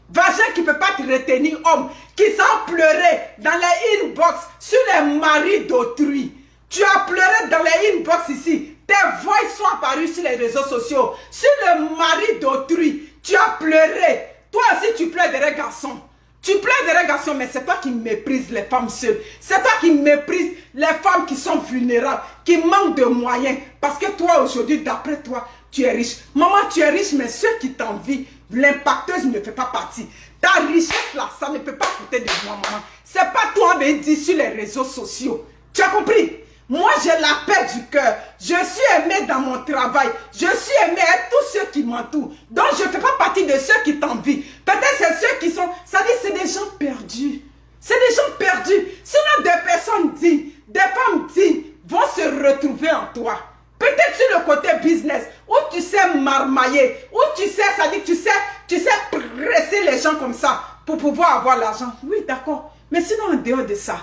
Vagin qui ne peut pas te retenir, homme. Qui s'en pleurer dans les inbox sur les maris d'autrui. Tu as pleuré dans les inbox ici. Tes voix sont apparues sur les réseaux sociaux. Sur le mari d'autrui. Tu as pleuré. Toi aussi, tu pleures derrière garçon. Tu pleures derrière garçon, mais c'est toi qui méprises les femmes seules. C'est toi qui méprises les femmes qui sont vulnérables, qui manquent de moyens. Parce que toi, aujourd'hui, d'après toi, tu es riche. Maman, tu es riche, mais ceux qui t'envient, l'impacteuse ne fait pas partie. Ta richesse là, ça ne peut pas coûter de moi, maman. C'est pas toi qui dit sur les réseaux sociaux. Tu as compris? Moi, j'ai la paix du cœur. Je suis aimée dans mon travail. Je suis aimée à tous ceux qui m'entourent. Donc, je ne fais pas partie de ceux qui t'envient. Peut-être c'est ceux qui sont... Ça dit, c'est des gens perdus. C'est des gens perdus. Sinon, des personnes dignes, des femmes dignes vont se retrouver en toi. Peut-être sur le côté business, où tu sais marmailler, où tu sais, ça dit, tu sais presser les gens comme ça pour pouvoir avoir l'argent. Oui, d'accord. Mais sinon, en dehors de ça,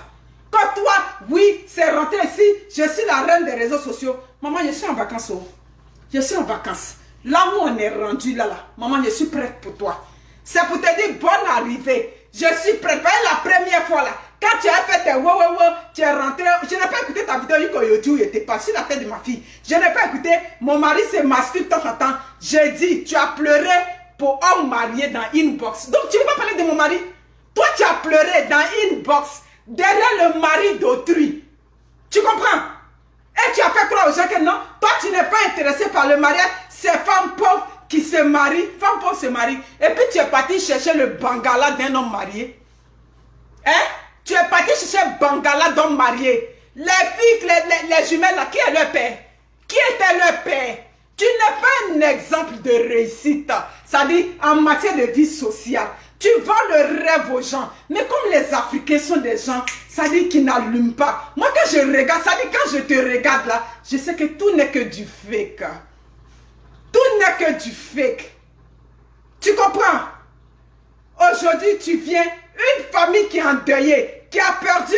quand toi, oui, c'est rentré ici, je suis la reine des réseaux sociaux. Maman, je suis en vacances. Oh. Je suis en vacances. Là où on est rendu, là. Maman, je suis prête pour toi. C'est pour te dire bonne arrivée. Je suis prête. La première fois, là, quand tu as fait tes tu es rentré. Je n'ai pas écouté ta vidéo, tu n'étais pas sur la tête de ma fille. Je n'ai pas écouté. Mon mari se masque de temps en temps. J'ai dit, tu as pleuré pour homme marié dans inbox. Donc, tu ne veux pas parler de mon mari? Toi, tu as pleuré dans inbox. Derrière le mari d'autrui. Tu comprends? Et tu as fait croire aux gens que non, toi tu n'es pas intéressé par le mariage. C'est femmes pauvres qui se marient. Femmes pauvres se marient. Et puis tu es parti chercher le bangala d'un homme marié. Hein? Tu es parti chercher le bangala d'homme marié. Les filles, les jumelles là, qui est leur père? Qui était leur père? Tu n'es pas un exemple de réussite. Ça dit en matière de vie sociale. Tu vends le rêve aux gens. Mais comme les Africains sont des gens, ça dit qu'ils n'allument pas. Moi, quand je regarde, ça dit quand je te regarde là, je sais que tout n'est que du fake. Tout n'est que du fake. Tu comprends? Aujourd'hui, tu viens, une famille qui est endeuillée, qui a perdu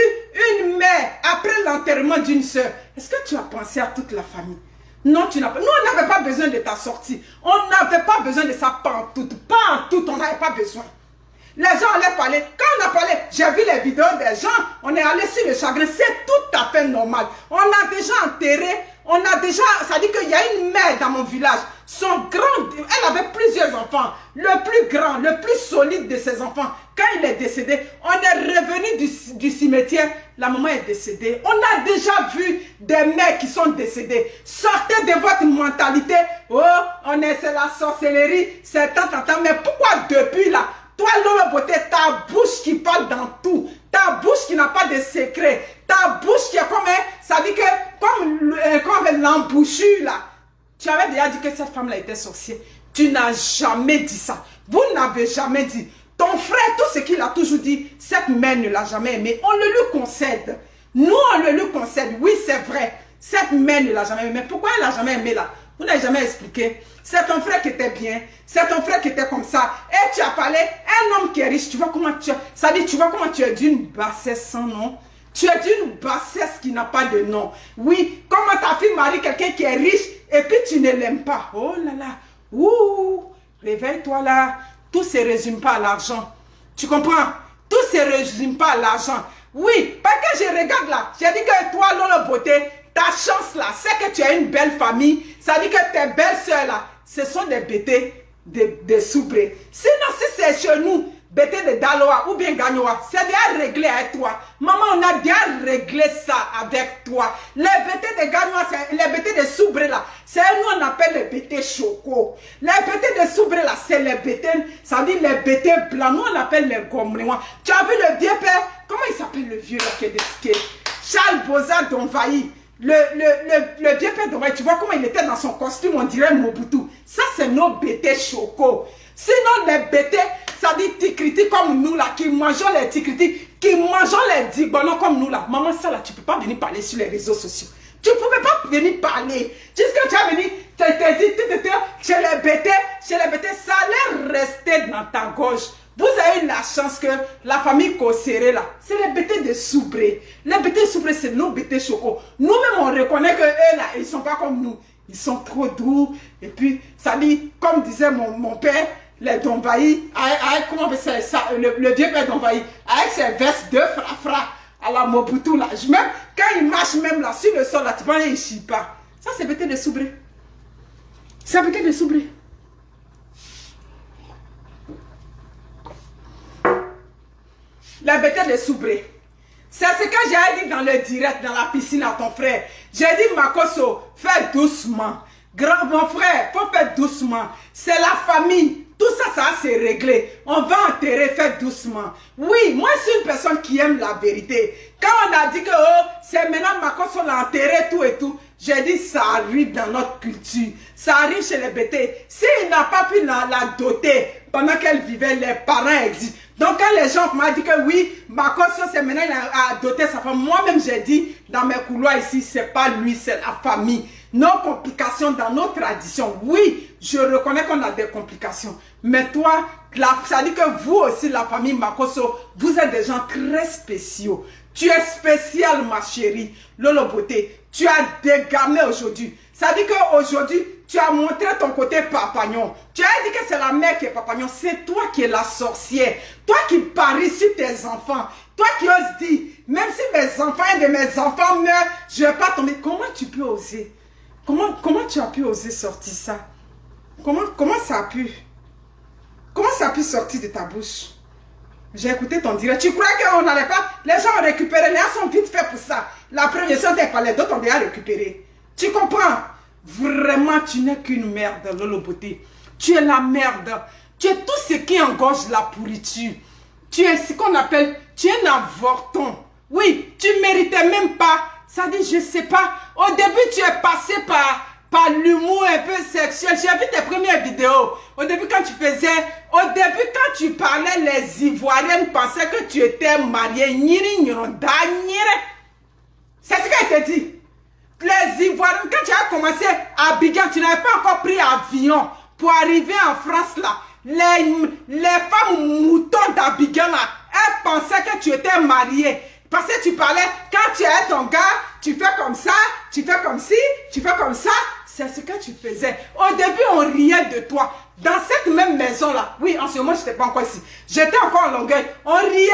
une mère après l'enterrement d'une soeur. Est-ce que tu as pensé à toute la famille? Non, tu n'as pas. Nous, on n'avait pas besoin de ta sortie. On n'avait pas besoin de ça, pas en tout. Pas en tout, on n'avait pas besoin. Les gens allaient parler. Quand on a parlé, j'ai vu les vidéos des gens, on est allé sur le chagrin. C'est tout à fait normal. On a déjà enterré, on a déjà... Ça dit qu'il y a une mère dans mon village. Son grand... Elle avait plusieurs enfants. Le plus grand, le plus solide de ses enfants quand il est décédé, on est revenu du cimetière, la maman est décédée. On a déjà vu des mères qui sont décédées. Sortez de votre mentalité. Oh, c'est la sorcellerie, c'est tant. Mais pourquoi depuis là, toi, Lolo Beauté, ta bouche qui parle dans tout, ta bouche qui n'a pas de secret, ta bouche qui est comme, ça dit que, comme l'embouchure là, tu avais déjà dit que cette femme-là était sorcière. Tu n'as jamais dit ça. Vous n'avez jamais dit. Ton frère, tout ce qu'il a toujours dit, cette mère ne l'a jamais aimé. On le lui concède. Nous, on le lui concède. Oui, c'est vrai. Cette mère ne l'a jamais aimé. Mais pourquoi elle ne l'a jamais aimé là? Vous n'avez jamais expliqué. C'est ton frère qui était bien. C'est ton frère qui était comme ça. Et tu as parlé, un homme qui est riche, tu vois comment tu es. Ça dit, tu vois comment tu es d'une bassesse sans nom. Tu es d'une bassesse qui n'a pas de nom. Oui, comment ta fille marie quelqu'un qui est riche et puis tu ne l'aimes pas. Oh là là. Ouh, réveille-toi là. Tout ne se résume pas à l'argent. Tu comprends? Tout ne se résume pas à l'argent. Oui, parce que je regarde là. J'ai dit que toi, Lolo Beauté, ta chance là, c'est que tu as une belle famille. Ça dit que tes belles soeurs là, ce sont des bêtés de Soubré. Sinon, si c'est chez nous, bêtés de Daloa ou bien Gagnoa, c'est déjà réglé avec toi. Maman, on a déjà réglé ça avec toi. Les bêtés de Gagnoa, les bêtés de Soubré là, c'est nous on appelle les bêtés choco. Les bêtés de Soubré là, c'est les bêtés, ça dit les bêtés blancs. Nous on appelle les gomrinois. Tu as vu le vieux père? Comment il s'appelle le vieux là qui est décidé? Charles Bozat d'Envahi. Le vieux père d'Envahi, tu vois comment il était dans son costume, on dirait Mobutu. Ça c'est nos bêtés choco. Sinon les bêtés, ça dit tikriti comme nous là, qui mangeons les tikriti, qui mangeons les digbonons comme nous là. Maman, ça là, tu ne peux pas venir parler sur les réseaux sociaux. Tu ne pouvais pas venir parler. Jusqu'à tu as venu, chez les bêtés, ça allait rester dans ta gorge. Vous avez eu la chance que la famille Kosséré là, c'est les bêtés de Soubré. Les bêtés de Soubré, c'est nos bêtés choco. Nous-mêmes, on reconnaît que eux là, ils ne sont pas comme nous. Ils sont trop doux. Et puis, ça dit, comme disait mon père, les Dombaï, avec comment on fait ça, le vieux père Dombaï, avec ses vestes de frafra à la Mobutu là. Même, quand il marche même là, sur le sol là, tu vois, il ne chie pas. Ça, c'est bêté de Soubré. C'est bêté de Soubré. La bêté de Soubré. C'est ce que j'ai dit dans le direct, dans la piscine à ton frère. J'ai dit, Makoso, fais doucement. Grand, mon frère, faut faire doucement. C'est la famille. Tout ça, ça va se régler. On va enterrer, faire doucement. Oui, moi, je suis une personne qui aime la vérité. Quand on a dit que oh, c'est maintenant Makoso l'a enterré, tout et tout, j'ai dit, ça arrive dans notre culture. Ça arrive chez les bêtés. S'il n'a pas pu la doter pendant qu'elle vivait, les parents existent. Donc, quand les gens m'ont dit que oui, Makoso, c'est maintenant il a doté sa femme. Moi-même, j'ai dit, dans mes couloirs ici, c'est pas lui, c'est la famille. Nos complications dans nos traditions. Oui, je reconnais qu'on a des complications. Mais toi, ça dit que vous aussi, la famille Makoso, vous êtes des gens très spéciaux. Tu es spécial, ma chérie. Lolo Beauté, tu as dégamé aujourd'hui. Ça dit qu'aujourd'hui, tu as montré ton côté papagnon. Tu as dit que c'est la mère qui est papagnon. C'est toi qui es la sorcière. Toi qui paries sur tes enfants. Toi qui oses dire, même si mes enfants et de mes enfants meurent, je ne vais pas tomber. Comment tu peux oser? Comment tu as pu oser sortir ça? Comment ça a pu? Comment ça a pu sortir de ta bouche? J'ai écouté ton direct. Tu crois qu'on n'allait pas? Les gens ont récupéré. Les gens sont vite faits pour ça. La première chose n'est pas les d'autres ont déjà récupéré. Tu comprends? Vraiment, tu n'es qu'une merde, Lolo Beauté. Tu es la merde. Tu es tout ce qui engorge la pourriture. Tu es ce qu'on appelle, tu es un avorton. Oui, tu ne méritais même pas. Ça dit, je ne sais pas. Au début, tu es passé par l'humour un peu sexuel. J'ai vu tes premières vidéos. Au début, quand tu parlais, les Ivoiriennes pensaient que tu étais mariée. C'est ce qu'elle te dit. Les Ivoiriens, quand tu as commencé à Abidjan, tu n'avais pas encore pris avion pour arriver en France là. Les femmes moutons d'Abidjan là, elles pensaient que tu étais mariée. Parce que tu parlais, quand tu es ton gars, tu fais comme ça, tu fais comme ci, tu fais comme ça. C'est ce que tu faisais. Au début, on riait de toi. Dans cette même maison là, oui, en ce moment, je n'étais pas encore ici. J'étais encore en Longueuil. On riait,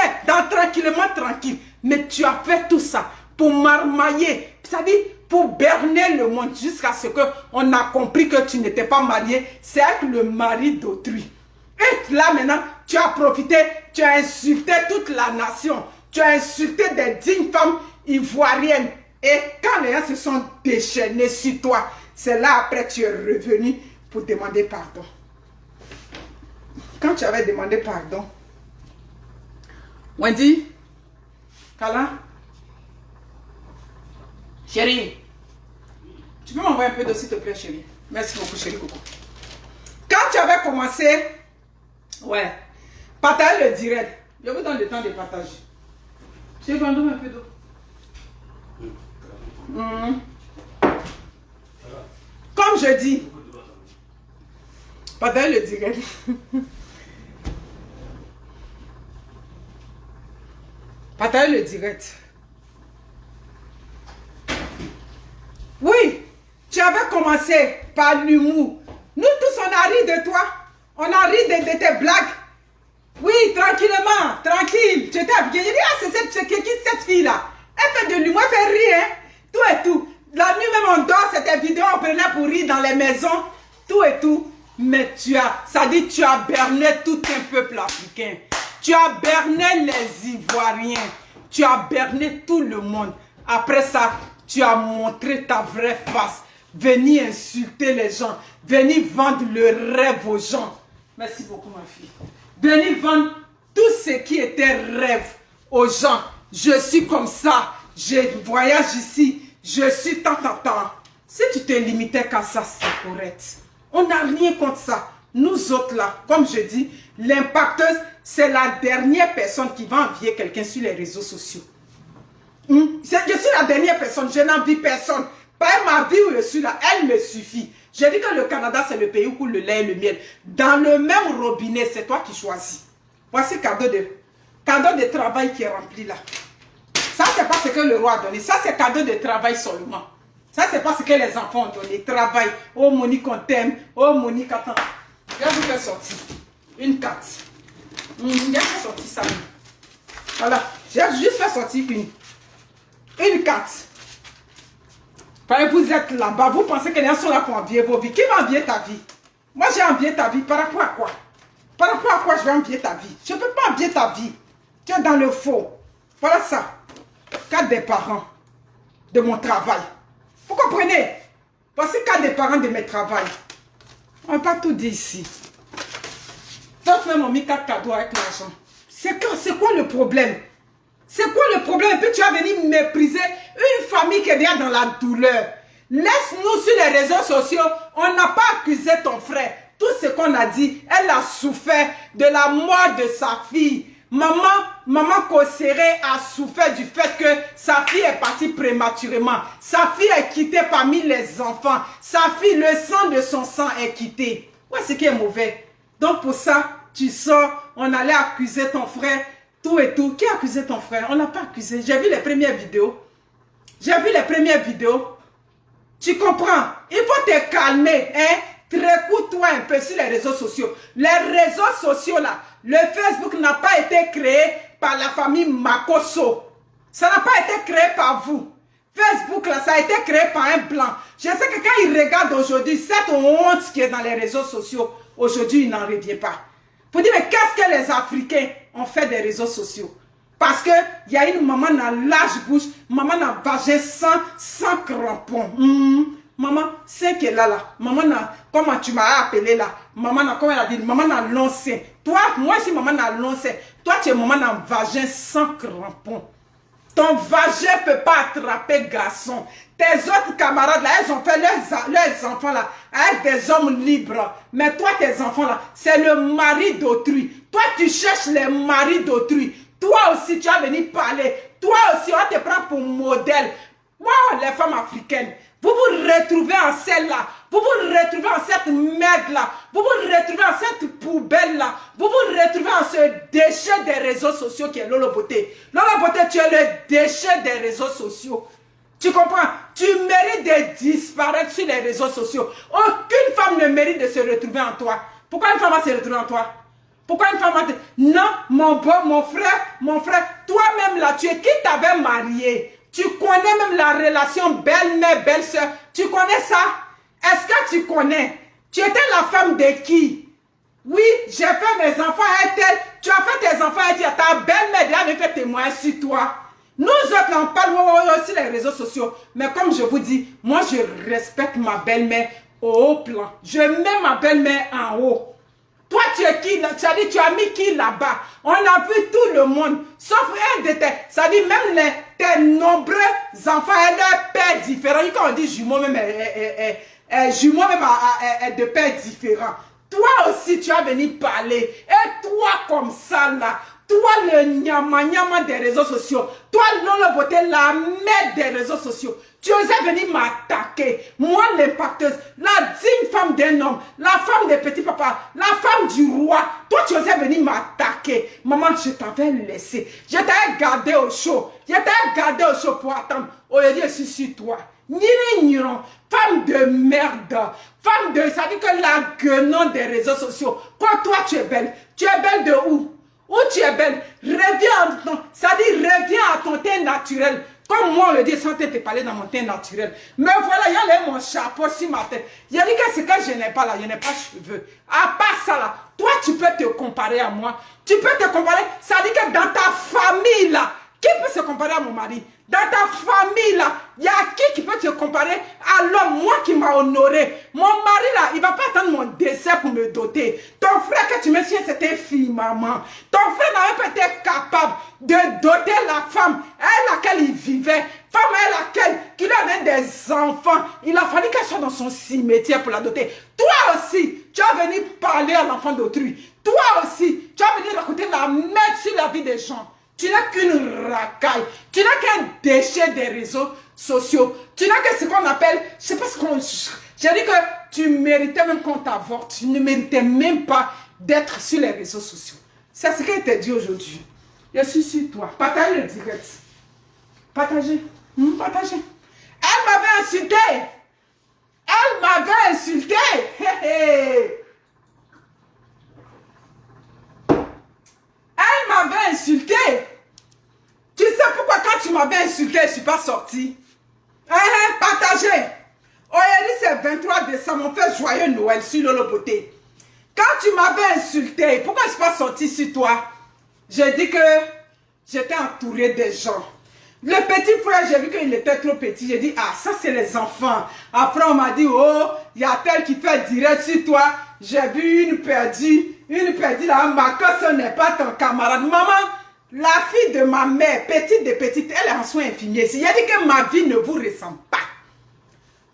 tranquillement, tranquille. Mais tu as fait tout ça pour marmailler. C'est-à-dire, pour berner le monde jusqu'à ce qu'on a compris que tu n'étais pas marié. C'est avec le mari d'autrui. Et là maintenant, tu as profité Tu as insulté toute la nation. Tu as insulté des dignes femmes ivoiriennes. Et quand les gens se sont déchaînés sur toi, c'est là après que tu es revenu pour demander pardon. Quand tu avais demandé pardon, Wendy, Kala, chérie, tu peux m'envoyer un peu d'eau s'il te plaît, chérie. Merci beaucoup, chérie Coco. Quand tu avais commencé, ouais, partager le direct, je vous donne le temps de partager. Chérie, donne-moi un peu d'eau. Comme je dis, partager le direct. Partager le direct. Oui, tu avais commencé par l'humour. Nous tous, on a ri de toi. On a ri de tes blagues. Oui, tranquillement, tranquille. Tu étais habillée. J'ai dit, ah, c'est qui cette fille-là? Elle fait de l'humour, elle fait rire, hein. Tout et tout. La nuit même, on dort, cette vidéo, on prenait pour rire dans les maisons. Tout et tout. Mais ça dit, tu as berné tout un peuple africain. Tu as berné les Ivoiriens. Tu as berné tout le monde. Après ça, tu as montré ta vraie face. Venir insulter les gens. Venir vendre le rêve aux gens. Merci beaucoup, ma fille. Venir vendre tout ce qui était rêve aux gens. Je suis comme ça. Je voyage ici. Je suis tant. Si tu te limitais qu'à ça, c'est correct. On n'a rien contre ça. Nous autres là, comme je dis, l'impacteuse, c'est la dernière personne qui va envier quelqu'un sur les réseaux sociaux. Je suis la dernière personne, je n'envie personne. Pas ma vie où je suis là, elle me suffit. J'ai dit que le Canada, c'est le pays où coule le lait et le miel. Dans le même robinet, c'est toi qui choisis. Voici cadeau de travail qui est rempli là. Ça, c'est pas ce que le roi a donné. Ça, c'est cadeau de travail seulement. Ça, c'est pas ce que les enfants ont donné. Travail. Oh, Monique, on t'aime. Oh, Monique, attends. Je vais vous faire sortir une carte. Je vais faire sortir ça. Voilà. J'ai juste fait sortir une carte. Vous êtes là-bas. Vous pensez que les gens sont là pour envier vos vies. Qui va envier ta vie? Moi, j'ai envié ta vie. Par rapport à quoi? Par rapport à quoi je vais envier ta vie? Je ne peux pas envier ta vie. Tu es dans le faux. Voilà ça. Carte des parents de mon travail. Vous comprenez? Voici carte des parents de mes travails. On ne va pas tout dire ici. D'autres même ont mis 4 cadeaux avec l'argent. C'est quoi le problème? C'est quoi le problème? Et puis tu vas venir mépriser une famille qui est bien dans la douleur. Laisse-nous sur les réseaux sociaux. On n'a pas accusé ton frère. Tout ce qu'on a dit, elle a souffert de la mort de sa fille. Maman Kosséré a souffert du fait que sa fille est partie prématurément. Sa fille est quittée parmi les enfants. Sa fille, le sang de son sang est quitté. Ouais, ce qui est mauvais. Donc pour ça, tu sors, on allait accuser ton frère, tout et tout. Qui a accusé ton frère? On n'a pas accusé. J'ai vu les premières vidéos. Tu comprends? Il faut te calmer, hein? Récoute-toi un peu sur les réseaux sociaux. Les réseaux sociaux là, le Facebook n'a pas été créé par la famille Makosso. Ça n'a pas été créé par vous. Facebook là, ça a été créé par un blanc. Je sais que quand il regarde aujourd'hui, cette honte qui est dans les réseaux sociaux, aujourd'hui il n'en revient pas. Pour dire, mais qu'est-ce que les Africains ont fait des réseaux sociaux? Parce qu'il y a une maman dans large bouche, maman dans vagin sans crampon. Maman, c'est qu'elle est là. Maman, comment tu m'as appelé là? Maman, comment elle a dit? Maman dans long sein. Toi, moi aussi, maman dans long sein. Toi, tu es maman dans vagin sans crampon. Ton vagin ne peut pas attraper garçon. Tes autres camarades là, elles ont fait leurs enfants là avec des hommes libres. Mais toi, tes enfants là, c'est le mari d'autrui. Toi, tu cherches les maris d'autrui. Toi aussi, tu vas venir parler. Toi aussi, on te prend pour modèle. Wow, les femmes africaines. Vous vous retrouvez en celle-là. Vous vous retrouvez en cette merde-là. Vous vous retrouvez en cette poubelle-là. Vous vous retrouvez en ce déchet des réseaux sociaux qui est Lolo Beauté. Lolo Beauté, tu es le déchet des réseaux sociaux. Tu comprends? Tu mérites de disparaître sur les réseaux sociaux. Aucune femme ne mérite de se retrouver en toi. Pourquoi une femme va se retrouver en toi? Pourquoi une femme va te... Non, mon frère, toi-même là, tu es qui t'avait marié? Tu connais même la relation belle-mère, belle-sœur. Tu connais ça? Est-ce que tu connais? Tu étais la femme de qui? Oui, j'ai fait mes enfants à elle tu as fait tes enfants et tu as ta belle-mère qui a fait témoin sur toi. Nous autres, on parle aussi les réseaux sociaux. Mais comme je vous dis, moi, je respecte ma belle-mère au haut plan. Je mets ma belle-mère en haut. Toi, tu es qui? Tu as dit, tu as mis qui là-bas? On a vu tout le monde. Sauf un de tes... Ça dit, même tes nombreux enfants et leurs pères différents. Quand on dit jumeaux, même jumeaux, même de pères différents. Toi aussi, tu as venu parler. Et toi, comme ça, là... Toi, le nyama des réseaux sociaux. Toi, Lolo Beauté, la mère des réseaux sociaux. Tu osais venir m'attaquer. Moi, l'impacteuse, la digne femme d'un homme, la femme des petits papas, la femme du roi. Toi, tu osais venir m'attaquer. Maman, je t'avais laissé. Je t'avais gardé au chaud. Je t'avais gardé au chaud pour attendre. Aujourd'hui, je suis sur toi. Nignon, femme de merde. Femme de... Ça dit que la guenon des réseaux sociaux. Quand toi, tu es belle. Tu es belle de où? Où tu es belle, reviens, ça dit reviens à ton teint naturel. Comme moi, on le dit, sans te parler dans mon teint naturel. Mais voilà, il y a mon chapeau sur ma tête. Il y a dit que ce que je n'ai pas là, je n'ai pas de cheveux. À part ça là, toi, tu peux te comparer à moi. Tu peux te comparer, ça dit que dans ta famille là, qui peut se comparer à mon mari? Dans ta famille là, il y a qui peut te comparer à l'homme, moi qui m'a honoré? Mon mari là, il ne va pas attendre mon décès pour me doter. Ton frère que tu me souviens, c'était fille maman. Ton frère n'avait pas été capable de doter la femme à laquelle il vivait. Femme à laquelle il avait des enfants. Il a fallu qu'elle soit dans son cimetière pour la doter. Toi aussi, tu as venu parler à l'enfant d'autrui. Toi aussi, tu as venu raconter la merde sur la vie des gens. Tu n'as qu'une racaille. Tu n'as qu'un déchet des réseaux sociaux. Tu n'as que ce qu'on appelle, je sais pas ce qu'on... J'ai dit que tu méritais même qu'on t'avorte. Tu ne méritais même pas d'être sur les réseaux sociaux. C'est ce qu'elle t'a dit aujourd'hui. Je suis sur toi. Partage le direct. Partagez. Partagez. Elle m'avait insulté. Elle m'avait insulté. Elle m'avait insulté. Tu sais pourquoi quand tu m'avais insulté, je ne suis pas sortie? Partagez. Aujourd'hui, c'est 23 décembre, on fait joyeux Noël sur Lolo Beauté. Quand tu m'avais insulté, pourquoi je ne suis pas sortie sur toi? J'ai dit que j'étais entourée des gens. Le petit frère, j'ai vu qu'il était trop petit. J'ai dit, ah, ça c'est les enfants. Après, on m'a dit, oh, il y a tel qui fait direct sur toi. J'ai vu une perdue là, ma ce n'est pas ton camarade. Maman, la fille de ma mère, petite de petite, elle est en soins infirmiers. Il a dit que ma vie ne vous ressemble pas.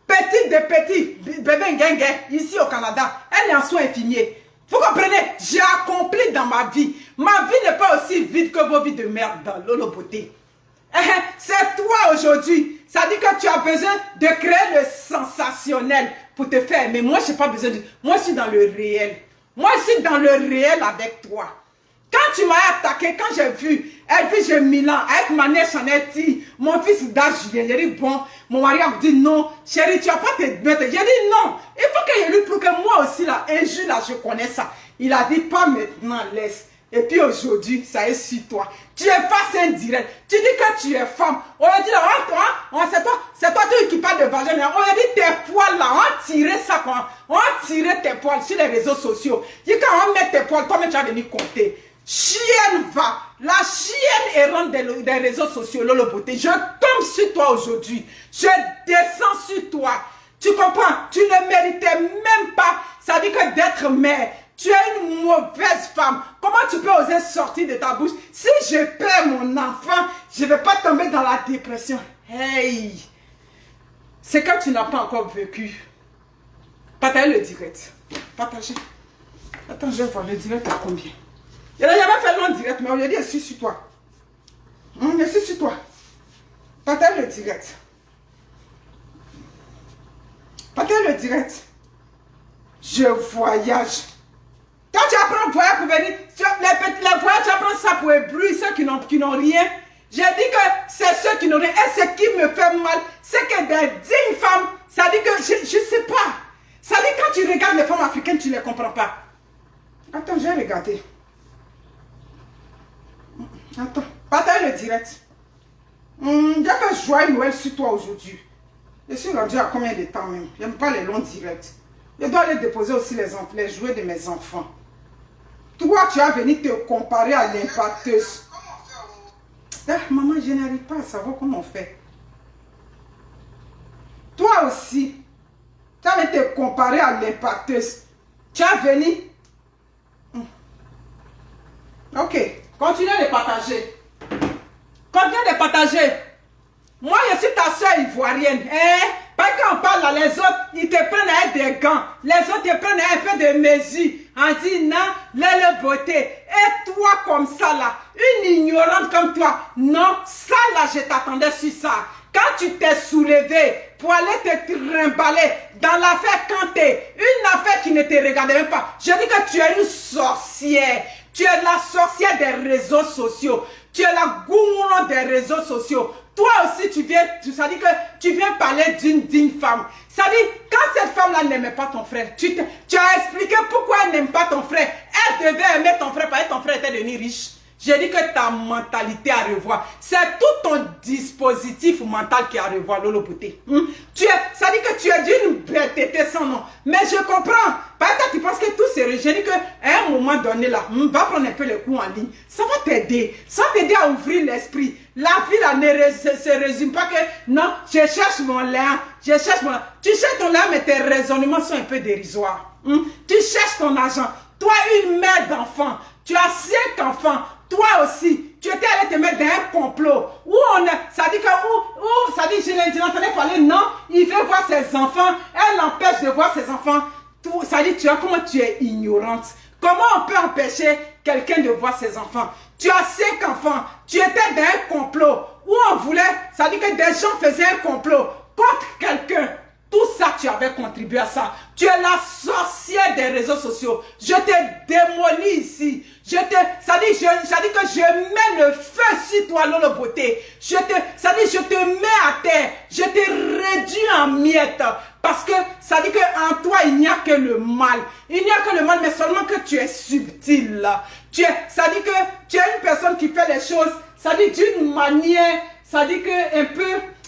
Petite de petite, bébé Nguengue, ici au Canada, elle est en soins infirmiers. Vous comprenez? J'ai accompli dans ma vie. Ma vie n'est pas aussi vide que vos vies de merde dans Lolo Beauté. C'est toi aujourd'hui. Ça dit que tu as besoin de créer le sensationnel pour te faire aimer. Moi, je n'ai pas besoin de... Moi, je suis dans le réel. Moi, je suis dans le réel avec toi. Quand tu m'as attaqué, quand j'ai vu, elle dit j'ai Milan, avec Mané Chanel, mon fils d'âge, j'ai dit bon, mon mari a dit non, chérie, tu vas pas te mettre. J'ai dit non, il faut que je lui prouve que moi aussi, là, un jour, là, je connais ça. Il a dit pas maintenant, laisse. Et puis aujourd'hui, ça est sur toi. Tu es face indirect. Tu dis que tu es femme. On a dit là, c'est toi qui parle de vagin. On a dit tes poils là, on a tiré ça. On a tiré tes poils sur les réseaux sociaux. Et quand on met tes poils, toi-même tu as venu compter. Chienne va. La chienne errante des réseaux sociaux, Lolo Beauté. Je tombe sur toi aujourd'hui. Je descends sur toi. Tu comprends? Tu ne méritais même pas. Ça dit que d'être mère. Tu es une mauvaise femme. Comment tu peux oser sortir de ta bouche? Si je perds mon enfant, je ne vais pas tomber dans la dépression. Hey! C'est que tu n'as pas encore vécu. Partagez le direct. Partagez. Attends, je vais voir le direct à combien. Il a jamais fait long direct, mais aujourd'hui, je suis sur toi. Je suis sur toi. Partagez le direct. Partagez le direct. Je voyage. Quand tu apprends le voyage pour venir, les voyages, tu apprends ça pour éblouir ceux qui n'ont rien. J'ai dit que c'est ceux qui n'ont rien. Et ce qui me fait mal, c'est que des dignes femmes, ça dit que je ne sais pas. Ça dit quand tu regardes les femmes africaines, tu ne les comprends pas. Attends, je vais regarder. Attends, partage le direct. J'ai fait joyeux Noël sur toi aujourd'hui. Je suis rendu à combien de temps même? Je n'aime pas les longs directs. Je dois aller déposer aussi les jouets de mes enfants. Toi, tu as venu te comparer à l'impacteuse. Ah, maman, je n'arrive pas à savoir comment on fait. Toi aussi, tu as venu te comparer à l'impacteuse. Tu as venu. Ok, continuez de partager. Continuez de partager. Moi, je suis ta soeur ivoirienne. Parce qu'on parle là, les autres, ils te prennent avec des gants. Les autres te prennent un peu de mesure. On dit non, la beauté. Et toi comme ça là, une ignorante comme toi, non, ça là, je t'attendais sur ça. Quand tu t'es soulevé pour aller te trimballer dans l'affaire Kanté, une affaire qui ne te regardait même pas, je dis que tu es une sorcière. Tu es la sorcière des réseaux sociaux. Tu es la gourmande des réseaux sociaux. Toi aussi, tu dit que tu viens parler d'une digne femme. Ça dit, quand cette femme-là n'aimait pas ton frère, tu as expliqué pourquoi elle n'aime pas ton frère. Elle devait aimer ton frère parce que ton frère était devenu riche. J'ai dit que ta mentalité à revoir. C'est tout ton dispositif mental qui est à revoir, Lolo Beauté. Ça dit que tu es d'une bêteté sans nom. Mais je comprends. Peut-être que tu penses que tout c'est vrai. J'ai dit qu'à un moment donné, là, va prendre un peu le coup en ligne. Ça va t'aider. Ça va t'aider à ouvrir l'esprit. La vie là ne se résume pas que non, je cherche mon lien. Je cherche mon... Tu cherches ton lien, mais tes raisonnements sont un peu dérisoires. Tu cherches ton argent. Toi, une mère d'enfant. Tu as 5 enfants. Toi aussi, tu étais allé te mettre dans un complot. Où on a, ça dit que, ça dit, je l'entendais parler, non, il veut voir ses enfants, elle l'empêche de voir ses enfants. Ça dit, tu vois comment tu es ignorante. Comment on peut empêcher quelqu'un de voir ses enfants? Tu as 5 enfants, tu étais dans un complot. Où on voulait, ça dit que des gens faisaient un complot contre quelqu'un. Tout ça, tu avais contribué à ça. Tu es la sorcière des réseaux sociaux. Je t'ai démoli ici. Ça dit que je mets le feu sur toi, Lolo Beauté. Ça dit, je te mets à terre. Je te réduis en miettes. Parce que ça dit qu'en toi, il n'y a que le mal. Il n'y a que le mal, mais seulement que tu es subtil. Ça dit que tu es une personne qui fait les choses, ça dit d'une manière, ça dit que un peu...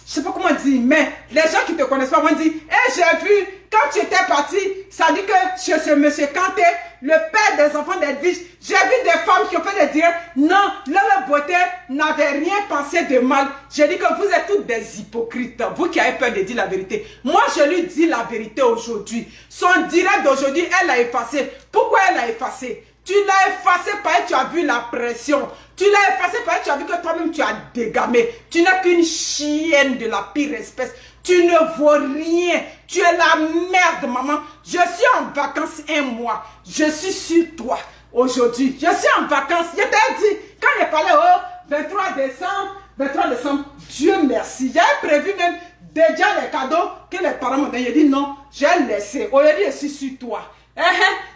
Je sais pas comment dire, mais les gens qui te connaissent pas vont dire, j'ai vu, quand tu étais parti, ça dit que chez ce monsieur Kanté, le père des enfants d'Edwige, j'ai vu des femmes qui ont fait des directs. Non, Lolo Beauté n'avait rien pensé de mal. J'ai dit que vous êtes toutes des hypocrites, vous qui avez peur de dire la vérité. Moi, je lui dis la vérité aujourd'hui. Son direct d'aujourd'hui, elle l'a effacé. Pourquoi elle l'a effacé? Tu l'as effacé parce que tu as vu la pression. Tu l'as effacé parce que tu as vu que toi-même tu as dégamé. Tu n'es qu'une chienne de la pire espèce. Tu ne vaux rien. Tu es la merde, maman. Je suis en vacances 1 mois. Je suis sur toi aujourd'hui. Je suis en vacances. Je t'ai dit, quand j'ai parlé au 23 décembre, Dieu merci. J'avais prévu même déjà les cadeaux que les parents m'ont donné. J'ai dit non, j'ai laissé. Aujourd'hui, je suis sur toi.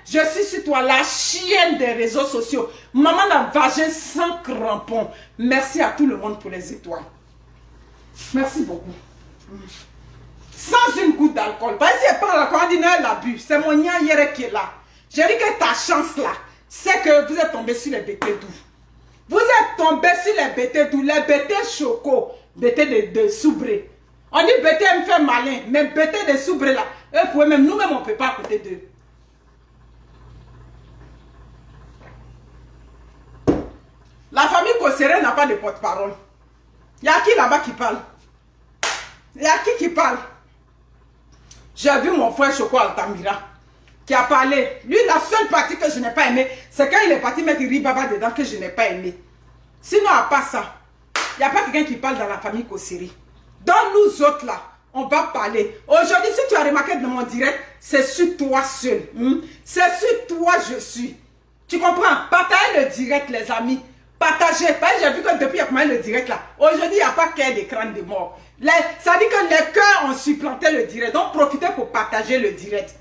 Je suis sur toi, la chienne des réseaux sociaux. Maman n'a vagin sans crampon. Merci à tout le monde pour les étoiles. Merci beaucoup. Sans une goutte d'alcool. Parce que si elle parle l'alcool, on dit non, elle a bu. C'est mon nia hier qui est là. J'ai dit que ta chance là, c'est que vous êtes tombé sur les bêtés doux. Vous êtes tombé sur les bêtés doux, les bêtés choco, bêtés de soubré. On dit bêtés me fait malin, mais bêtés de soubré là, eux pouvez même, nous-mêmes on ne peut pas à côté d'eux. La famille Kosséré n'a pas de porte-parole. Il y a qui là-bas qui parle? Il y a qui parle? J'ai vu mon frère Choco Altamira qui a parlé. Lui, la seule partie que je n'ai pas aimé, c'est quand il est parti mettre Ribaba dedans que je n'ai pas aimé. Sinon, à part ça, il n'y a pas quelqu'un qui parle dans la famille Kosséré. Dans nous autres là, on va parler. Aujourd'hui, si tu as remarqué dans mon direct, c'est sur toi seul. C'est sur toi je suis. Tu comprends? Partagez le direct, les amis. Partagez. J'ai vu que depuis il y a le direct là. Aujourd'hui, il n'y a pas qu'un d'écran de mort. Ça dit que les cœurs ont supplanté le direct. Donc, profitez pour partager le direct.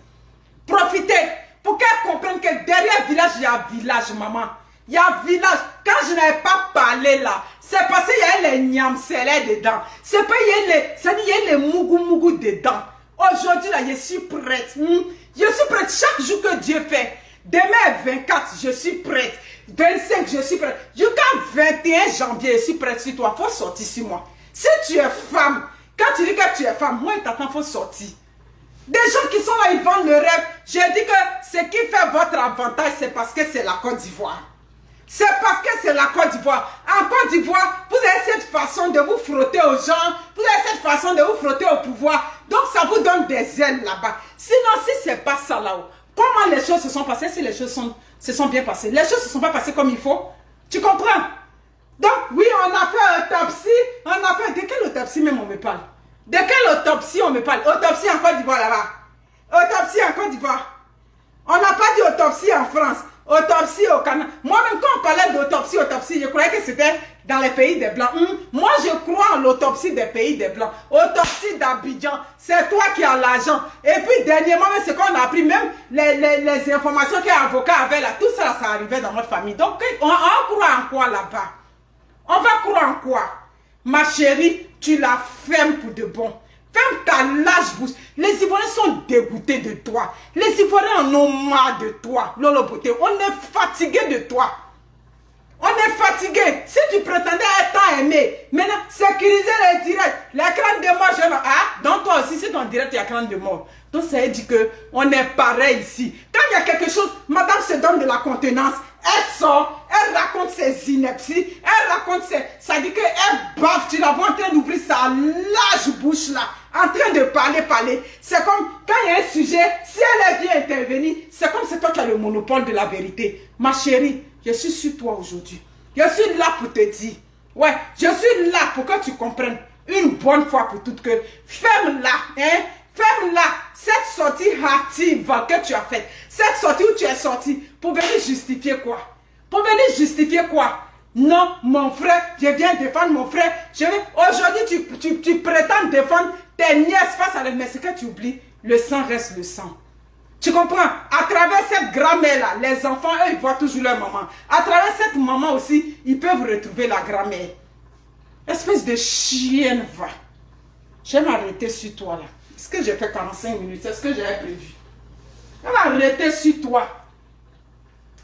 Profitez pour qu'elles comprennent que derrière village, il y a village, maman. Il y a village. Quand je n'avais pas parlé là, c'est parce qu'il y a les nyamselés dedans. C'est pas il y a les mougou dedans. Aujourd'hui là, je suis prête. Je suis prête chaque jour que Dieu fait. Demain 24, je suis prête. 25, je suis prête. Jusqu'à 21 janvier, je suis prête sur toi. Il faut sortir sur moi. Si tu es femme, quand tu dis que tu es femme, moi, il t'attend, il faut sortir. Des gens qui sont là, ils vendent le rêve. J'ai dit que ce qui fait votre avantage, c'est parce que c'est la Côte d'Ivoire. C'est parce que c'est la Côte d'Ivoire. En Côte d'Ivoire, vous avez cette façon de vous frotter aux gens, vous avez cette façon de vous frotter au pouvoir. Donc ça vous donne des ailes là-bas. Sinon, si c'est pas ça là-haut, comment les choses se sont passées, si les choses se sont bien passées? Les choses ne se sont pas passées comme il faut. Tu comprends? Donc, oui, on a fait autopsie. On a fait... De quelle autopsie même on me parle? De quelle autopsie on me parle? Autopsie en Côte d'Ivoire là-bas. Autopsie en Côte d'Ivoire. On n'a pas dit autopsie en France. Autopsie au Canada. Moi-même, quand on parlait d'autopsie, je croyais que c'était dans les pays des Blancs. Moi, je crois en l'autopsie des pays des Blancs. Autopsie d'Abidjan, c'est toi qui as l'argent. Et puis, dernièrement, c'est qu'on a appris même les informations qu'un avocat avait là. Tout ça, ça arrivait dans notre famille. Donc, on croit en quoi là-bas? On va croire en quoi? Ma chérie, tu la fermes pour de bon. Ferme ta lâche bouche. Les Ivoiriens sont dégoûtés de toi. Les Ivoiriens en ont marre de toi. Lolo Beauté, on est fatigué de toi. On est fatigué. Si tu prétendais être aimé, maintenant, sécuriser les directs. L'écran de mort, je ah, donc toi aussi, c'est ton direct, il y a l'écran de mort. Donc ça veut dire qu'on est pareil ici. Quand il y a quelque chose, madame se donne de la contenance. Elle sort, elle raconte ses inepties, elle raconte ses... Ça dit qu'elle baffe, tu la vois en train d'ouvrir sa large bouche là, en train de parler. C'est comme, quand il y a un sujet, si elle vient intervenir, c'est comme c'est toi qui as le monopole de la vérité. Ma chérie, je suis sur toi aujourd'hui. Je suis là pour te dire. Ouais, je suis là pour que tu comprennes une bonne fois pour toutes que ferme-la, hein. Ferme-la, cette sortie hâtive que tu as faite, cette sortie où tu es sorti, pour venir justifier quoi? Pour venir justifier quoi? Non, mon frère, je viens défendre mon frère. Aujourd'hui, tu prétends défendre tes nièces face à les... Mais ce que tu oublies, le sang reste le sang. Tu comprends? À travers cette grand-mère-là, les enfants, eux, ils voient toujours leur maman. À travers cette maman aussi, ils peuvent retrouver la grand-mère. Espèce de chienne, va. Je vais m'arrêter sur toi, là. Est-ce que j'ai fait 45 minutes? C'est ce que j'avais prévu. Je vais m'arrêter sur toi.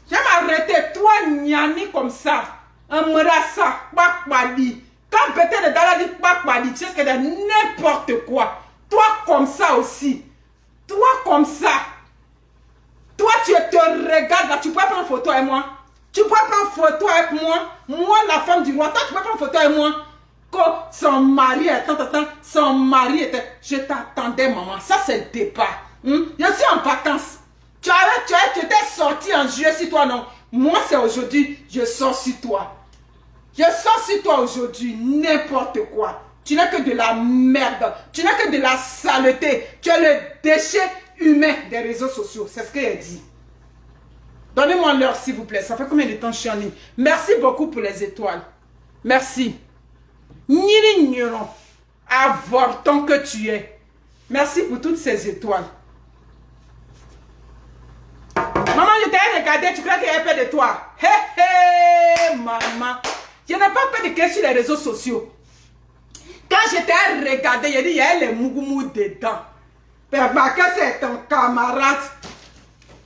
Je vais m'arrêter. Toi, Niani, comme ça. Amrasa, Bakbali. Quand peut-être dans la vie, Bakbali, tu sais ce que c'est n'importe quoi. Toi, comme ça aussi. Toi, comme ça. Toi, tu te regardes là. Tu peux prendre photo avec moi. Tu peux prendre photo avec moi. Moi, la femme du roi. Toi, tu peux prendre photo avec moi. Quand son mari son mari était, je t'attendais maman, ça c'est le départ. Je suis en vacances. Tu étais sorti en juillet sur toi, non? Moi c'est aujourd'hui, je sors sur toi. Je sors sur toi aujourd'hui, n'importe quoi. Tu n'as que de la merde, tu n'as que de la saleté. Tu es le déchet humain des réseaux sociaux, c'est ce qu'elle dit. Donnez-moi l'heure s'il vous plaît, ça fait combien de temps que je suis en ligne? Merci beaucoup pour les étoiles. Merci. Niri-niron, avorton que tu es. Merci pour toutes ces étoiles. Maman, je t'ai regardé, tu crois qu'il y a peur de toi? Hé hé, maman. Je n'ai pas peur de qu'elle sur les réseaux sociaux. Quand je t'ai regardé, j'ai dit, il y a les mougoumou dedans. Mais que c'est ton camarade.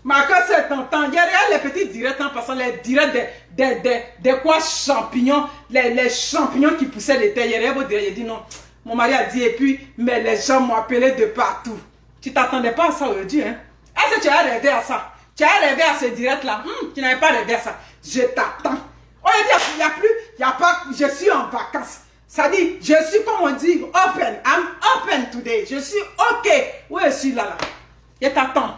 Que c'est ton temps. Il y a les petits directs en passant, les directs des quoi champignons, les champignons qui poussaient les terres. Il dit non. Mon mari a dit, et puis, mais les gens m'ont appelé de partout. Tu t'attendais pas à ça aujourd'hui, hein? Est-ce que tu as rêvé à ça? Tu as rêvé à ce direct-là? Tu n'avais pas rêvé à ça. Je t'attends. Oh, il n'y a plus, il n'y a pas, je suis en vacances. Ça dit, je suis, comme on dit, open. I'm open today. Je suis OK. Oui, je suis là. Je t'attends.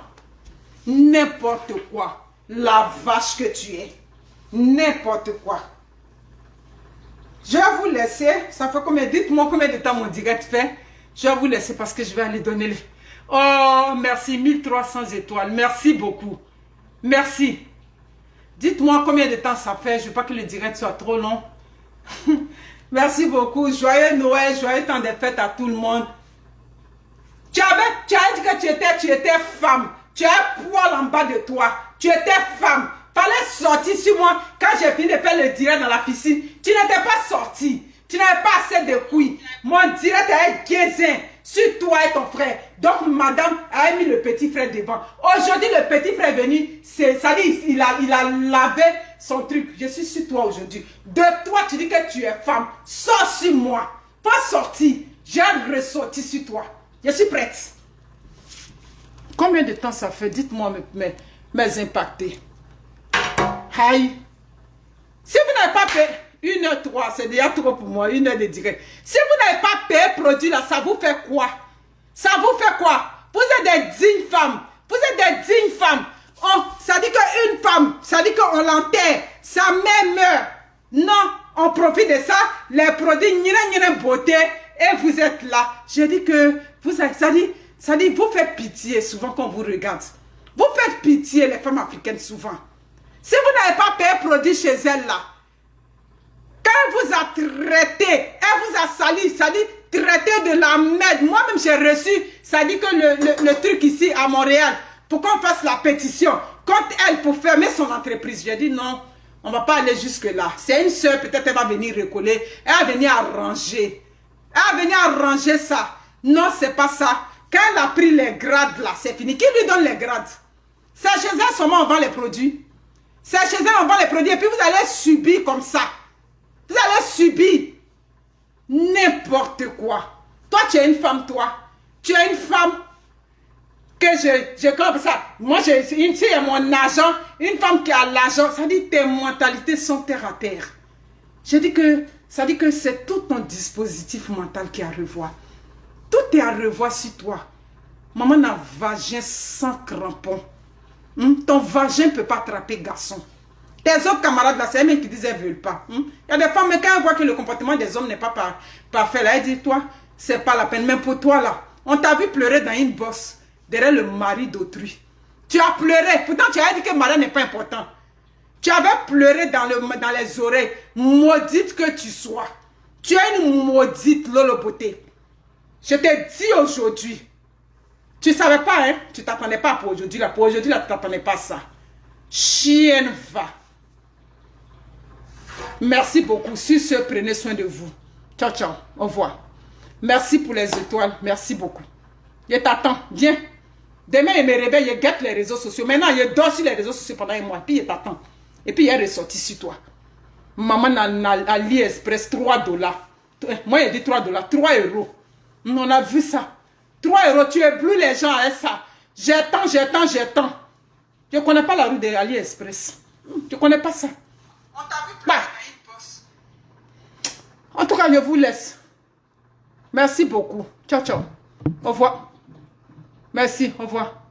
N'importe quoi. La vache que tu es. N'importe quoi. Je vais vous laisser. Ça fait combien? Dites-moi combien de temps mon direct fait. Je vais vous laisser parce que je vais aller donner les... Oh, merci. 1300 étoiles. Merci beaucoup. Merci. Dites-moi combien de temps ça fait. Je ne veux pas que le direct soit trop long. Merci beaucoup. Joyeux Noël. Joyeux temps des fêtes à tout le monde. Tu as dit que tu étais femme. Tu as un poil en bas de toi. Tu étais femme. Fallait sortir sur moi quand j'ai fini de faire le direct dans la piscine. Tu n'étais pas sorti. Tu n'avais pas assez de couilles. Mon direct est guézin sur toi et ton frère. Donc madame a mis le petit frère devant. Aujourd'hui le petit frère est venu. Ça dit il a lavé son truc. Je suis sur toi aujourd'hui. De toi tu dis que tu es femme. Sors sur moi. Pas sorti. J'ai ressorti sur toi. Je suis prête. Combien de temps ça fait? Dites-moi, mais mes impactés. Aïe. Si vous n'avez pas payé 1h03, c'est déjà trop pour moi, 1 heure de direct. Si vous n'avez pas payé le produit là, ça vous fait quoi? Ça vous fait quoi? Vous êtes des dignes femmes. Vous êtes des dignes femmes. Ça dit qu'une femme, ça dit qu'on l'enterre, sa mère meurt. Non, on profite de ça, les produits, beauté, et vous êtes là. Je dis que, ça dit, vous faites pitié souvent quand on vous regarde. Vous faites pitié les femmes africaines souvent. Si vous n'avez pas payé produit chez elle là, quand elle vous a traité, elle vous a sali, ça dit traité de la merde. Moi-même j'ai reçu, ça dit que le truc ici à Montréal, pour qu'on fasse la pétition, contre elle pour fermer son entreprise. J'ai dit non, on ne va pas aller jusque là. C'est une soeur, peut-être elle va venir recoller, elle va venir arranger. Elle va venir arranger ça. Non, c'est pas ça. Quand elle a pris les grades là, c'est fini. Qui lui donne les grades? C'est chez elle seulement on vend les produits. C'est chez elle on vend les produits et puis vous allez subir comme ça. Vous allez subir n'importe quoi. Toi, tu es une femme, toi. Tu es une femme que je comme ça. Moi, une fille a mon argent. Une femme qui a l'argent. Ça dit tes mentalités sont terre à terre. Je dis que, ça dit que c'est tout ton dispositif mental qui est à revoir. Tout est à revoir sur toi. Maman a un vagin sans crampon. Ton vagin ne peut pas attraper garçon. Tes autres camarades là, c'est eux qui disent qu'elles ne veulent pas. Il y a des femmes, mais quand elles voient que le comportement des hommes n'est pas parfait, là, elles disent, toi, c'est pas la peine. Même pour toi là, on t'a vu pleurer dans une bosse, derrière le mari d'autrui. Tu as pleuré, pourtant tu as dit que le mari n'est pas important. Tu avais pleuré dans les oreilles, maudite que tu sois. Tu es une maudite, Lolo Beauté. Je t'ai dit aujourd'hui, tu ne savais pas, hein, tu ne t'attendais pas pour aujourd'hui là. Pour aujourd'hui là, tu ne t'attendais pas à ça. Chienne va. Merci beaucoup. Sur ce, prenez soin de vous. Ciao, ciao. Au revoir. Merci pour les étoiles. Merci beaucoup. Je t'attends. Viens. Demain, je me réveille, je guette les réseaux sociaux. Maintenant, je dors sur les réseaux sociaux pendant un mois. Puis, je t'attends. Et puis, il est ressorti sur toi. Maman a AliExpress, $3. Moi, il dit $3. 3 €. On a vu ça. 3 €. Tu éblouis les gens avec ça. J'attends. Je ne connais pas la rue de AliExpress. Je ne connais pas ça. On t'a vu pleurer dans une bosse. En tout cas, je vous laisse. Merci beaucoup. Ciao, ciao. Au revoir. Merci, au revoir.